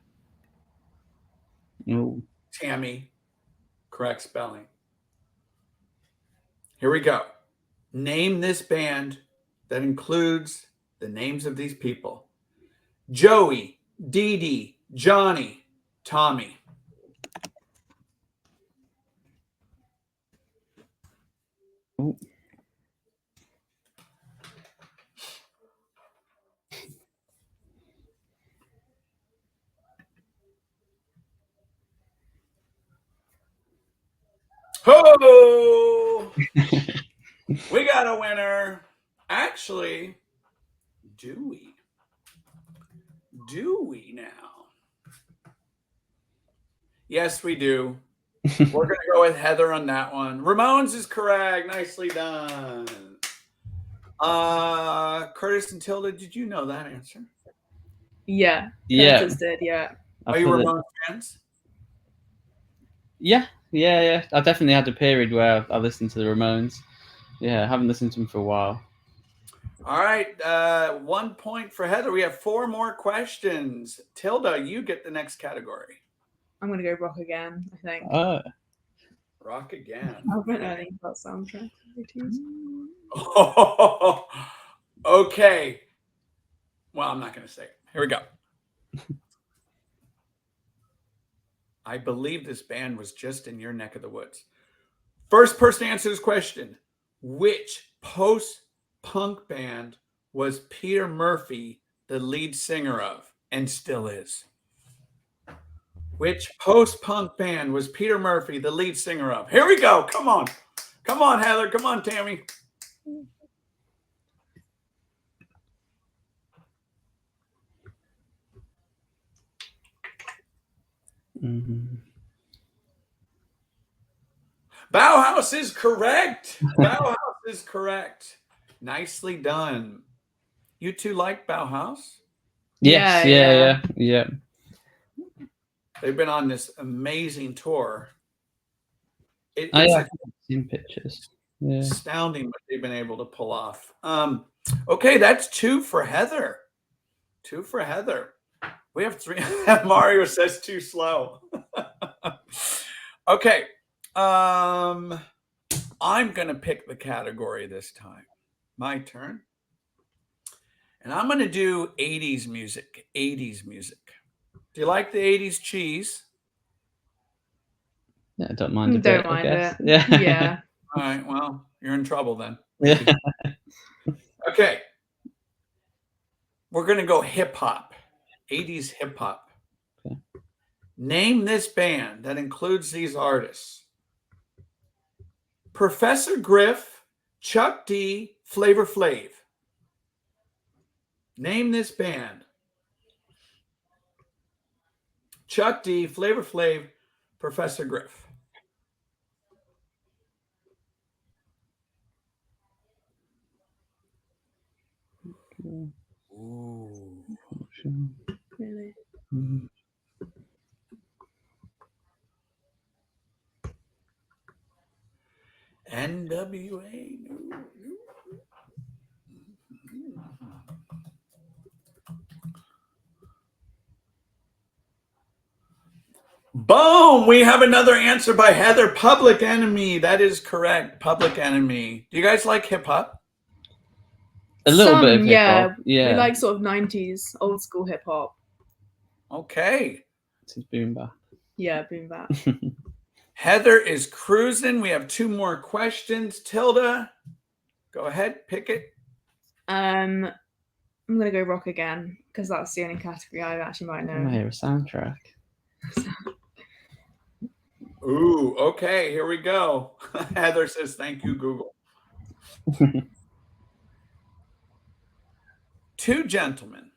[SPEAKER 2] Ooh.
[SPEAKER 1] Tammy, correct spelling. Here we go. Name this band that includes the names of these people. Joey, Dee Dee, Johnny, Tommy.
[SPEAKER 2] Ooh.
[SPEAKER 1] Ho! We got a winner. Actually, do we? Do we now? Yes, we do. We're going to go with Heather on that one. Ramones is correct. Nicely done. Curtis and Tilda, did you know that answer?
[SPEAKER 3] Yeah.
[SPEAKER 2] Yeah.
[SPEAKER 3] Curtis did, yeah.
[SPEAKER 1] Are you Ramones fans?
[SPEAKER 2] Yeah. I definitely had a period where I listened to the Ramones. Yeah, I haven't listened to them for a while.
[SPEAKER 1] All right, 1 point for Heather. We have 4 more questions. Tilda, you get the next category.
[SPEAKER 3] I'm going to go rock again, I think.
[SPEAKER 1] Rock again.
[SPEAKER 3] I've been learning about soundtracks.
[SPEAKER 1] Okay. Well, I'm not going to say it. Here we go. I believe this band was just in your neck of the woods. First person to answer this question. Which post-punk band was Peter Murphy the lead singer of and still is? Which post-punk band was Peter Murphy the lead singer of? Here we go. Come on. Come on, Heather. Come on, Tammy.
[SPEAKER 2] Mm-hmm.
[SPEAKER 1] Bauhaus is correct. Bauhaus is correct. Nicely done. You two like Bauhaus?
[SPEAKER 2] Yes, yeah.
[SPEAKER 1] They've been on this amazing tour.
[SPEAKER 2] I've seen pictures. Yeah.
[SPEAKER 1] Astounding what they've been able to pull off. Okay, that's 2 for Heather. 2 for Heather. We have 3. Mario says too slow. Okay. I'm going to pick the category this time. My turn. And I'm going to do 80s music. 80s music. Do you like the 80s cheese?
[SPEAKER 2] Yeah, I don't mind
[SPEAKER 3] Don't mind
[SPEAKER 2] it.
[SPEAKER 3] Yeah.
[SPEAKER 1] All right. Well, you're in trouble then.
[SPEAKER 2] Yeah.
[SPEAKER 1] Okay. We're going to go hip hop. 80s hip hop.
[SPEAKER 2] Okay.
[SPEAKER 1] Name this band that includes these artists: Professor Griff, Chuck D, Flavor Flav. Name this band: Chuck D, Flavor Flav, Professor Griff. Ooh.
[SPEAKER 3] Really?
[SPEAKER 1] NWA. Boom! We have another answer by Heather. Public Enemy. That is correct. Public Enemy. Do you guys like hip hop?
[SPEAKER 2] A little bit of hip
[SPEAKER 3] yeah.
[SPEAKER 2] hop. Yeah.
[SPEAKER 3] We like sort of 90s old school hip hop.
[SPEAKER 1] Okay.
[SPEAKER 2] This is boom bap.
[SPEAKER 3] Yeah, boom bap.
[SPEAKER 1] Heather is cruising. We have 2 more questions. Tilda, go ahead, pick it.
[SPEAKER 3] I'm gonna go rock again because that's the only category I actually might know.
[SPEAKER 2] I hear a soundtrack.
[SPEAKER 1] Ooh, okay, here we go. Heather says, "Thank you, Google." 2 gentlemen,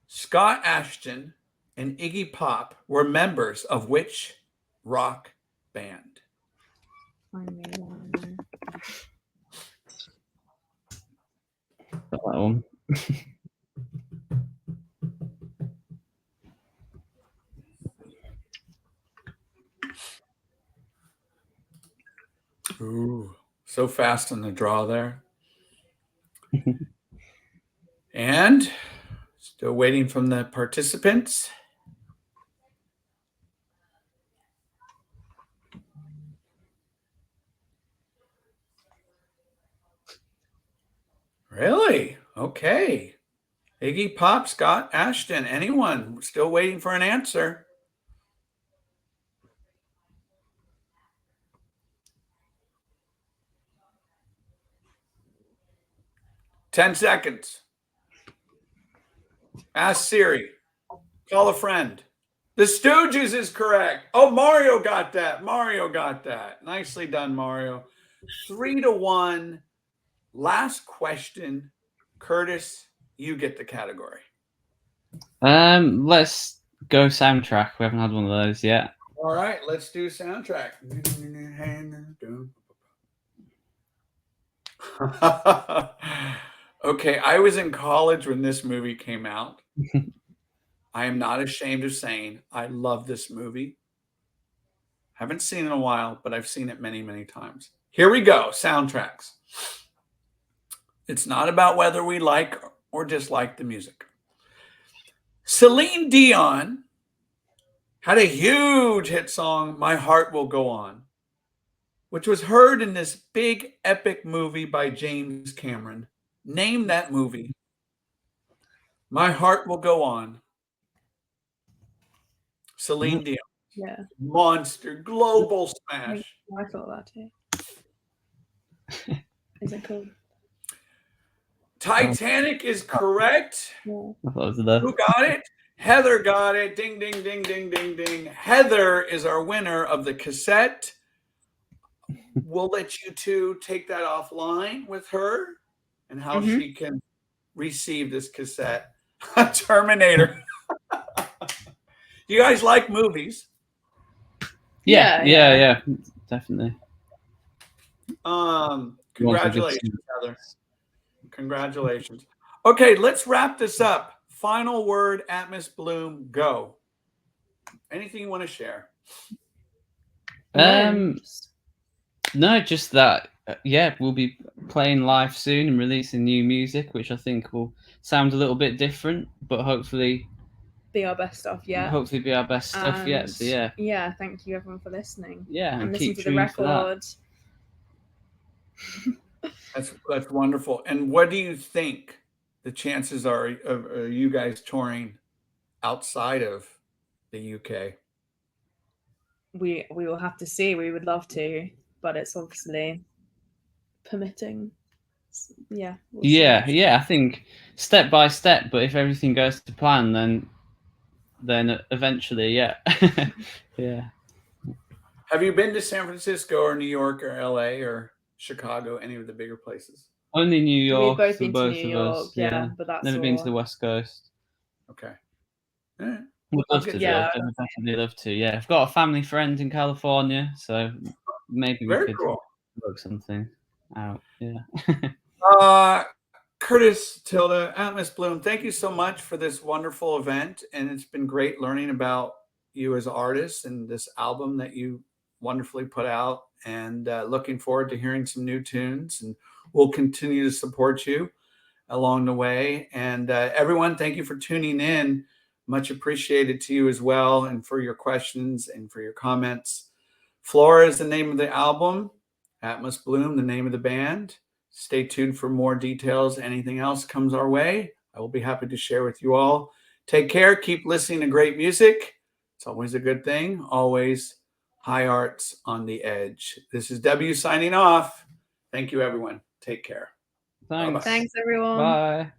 [SPEAKER 1] Scott Ashton and Iggy Pop, were members of which rock band?
[SPEAKER 2] Got that one.
[SPEAKER 1] Ooh, so fast on the draw there. And still waiting from the participants. Really? Okay. Iggy Pop, Scott Ashton, anyone? Still waiting for an answer. Ten seconds. Ask Siri. Call a friend. The Stooges is correct. Oh, Mario got that. Mario got that. Nicely done, Mario. 3-1. Last question. Curtis, you get the category.
[SPEAKER 2] Let's go soundtrack. We haven't had one of those yet.
[SPEAKER 1] All right, let's do soundtrack. Okay, I was in college when this movie came out. I am not ashamed of saying I love this movie. Haven't seen it in a while, but I've seen it many, many times. Here we go, soundtracks. It's not about whether we like or dislike the music. Celine Dion had a huge hit song, My Heart Will Go On, which was heard in this big epic movie by James Cameron. Name that movie. My Heart Will Go On. Celine Dion.
[SPEAKER 3] Yeah.
[SPEAKER 1] Monster, global smash.
[SPEAKER 3] I thought that too. Is it cool?
[SPEAKER 1] Titanic is correct.
[SPEAKER 3] Yeah.
[SPEAKER 2] I thought it was the...
[SPEAKER 1] Who got it? Heather got it. Ding, ding, ding, ding, ding, ding. Heather is our winner of the cassette. We'll let you 2 take that offline with her and how she can receive this cassette. Terminator. You guys like movies?
[SPEAKER 2] Yeah, definitely.
[SPEAKER 1] Congratulations, Heather. Congratulations. Okay, let's wrap this up. Final word, Atmos Bloom, go. Anything you want to share?
[SPEAKER 2] No, just that. Yeah, we'll be playing live soon and releasing new music, which I think will sound a little bit different, but hopefully
[SPEAKER 3] be our best stuff yet.
[SPEAKER 2] Hopefully, be our best stuff yet. So yeah.
[SPEAKER 3] Yeah, thank you everyone for listening.
[SPEAKER 2] Yeah,
[SPEAKER 3] and
[SPEAKER 2] listen
[SPEAKER 3] to the record.
[SPEAKER 1] That's wonderful. And what do you think the chances are of you guys touring outside of the UK?
[SPEAKER 3] We will have to see. We would love to, but it's obviously permitting. Yeah.
[SPEAKER 2] Yeah. I think step by step. But if everything goes to plan, then eventually, yeah, yeah.
[SPEAKER 1] Have you been to San Francisco or New York or LA or Chicago? Any of the bigger places?
[SPEAKER 2] Only New York.
[SPEAKER 3] We've both
[SPEAKER 2] for
[SPEAKER 3] been
[SPEAKER 2] both
[SPEAKER 3] to New
[SPEAKER 2] of
[SPEAKER 3] York,
[SPEAKER 2] us. Yeah,
[SPEAKER 3] but that's
[SPEAKER 2] never been to the West Coast.
[SPEAKER 1] Okay.
[SPEAKER 2] Would love to.
[SPEAKER 3] Yeah,
[SPEAKER 2] I'd definitely love to. Yeah, I've got a family friend in California, so maybe we could work something out. Yeah.
[SPEAKER 1] Curtis, Tilda, Atmos Bloom, thank you so much for this wonderful event, and it's been great learning about you as artists and this album that you wonderfully put out. And looking forward to hearing some new tunes, and we'll continue to support you along the way. And everyone, thank you for tuning in. Much appreciated to you as well, and for your questions and for your comments. Flora is the name of the album. Atmos Bloom, the name of the band. Stay tuned for more details. Anything else comes our way, I will be happy to share with you all. Take care. Keep listening to great music. It's always a good thing. Always high arts on the edge. This is W signing off. Thank you, everyone. Take care.
[SPEAKER 2] Thanks.
[SPEAKER 3] Thanks, everyone.
[SPEAKER 2] Bye.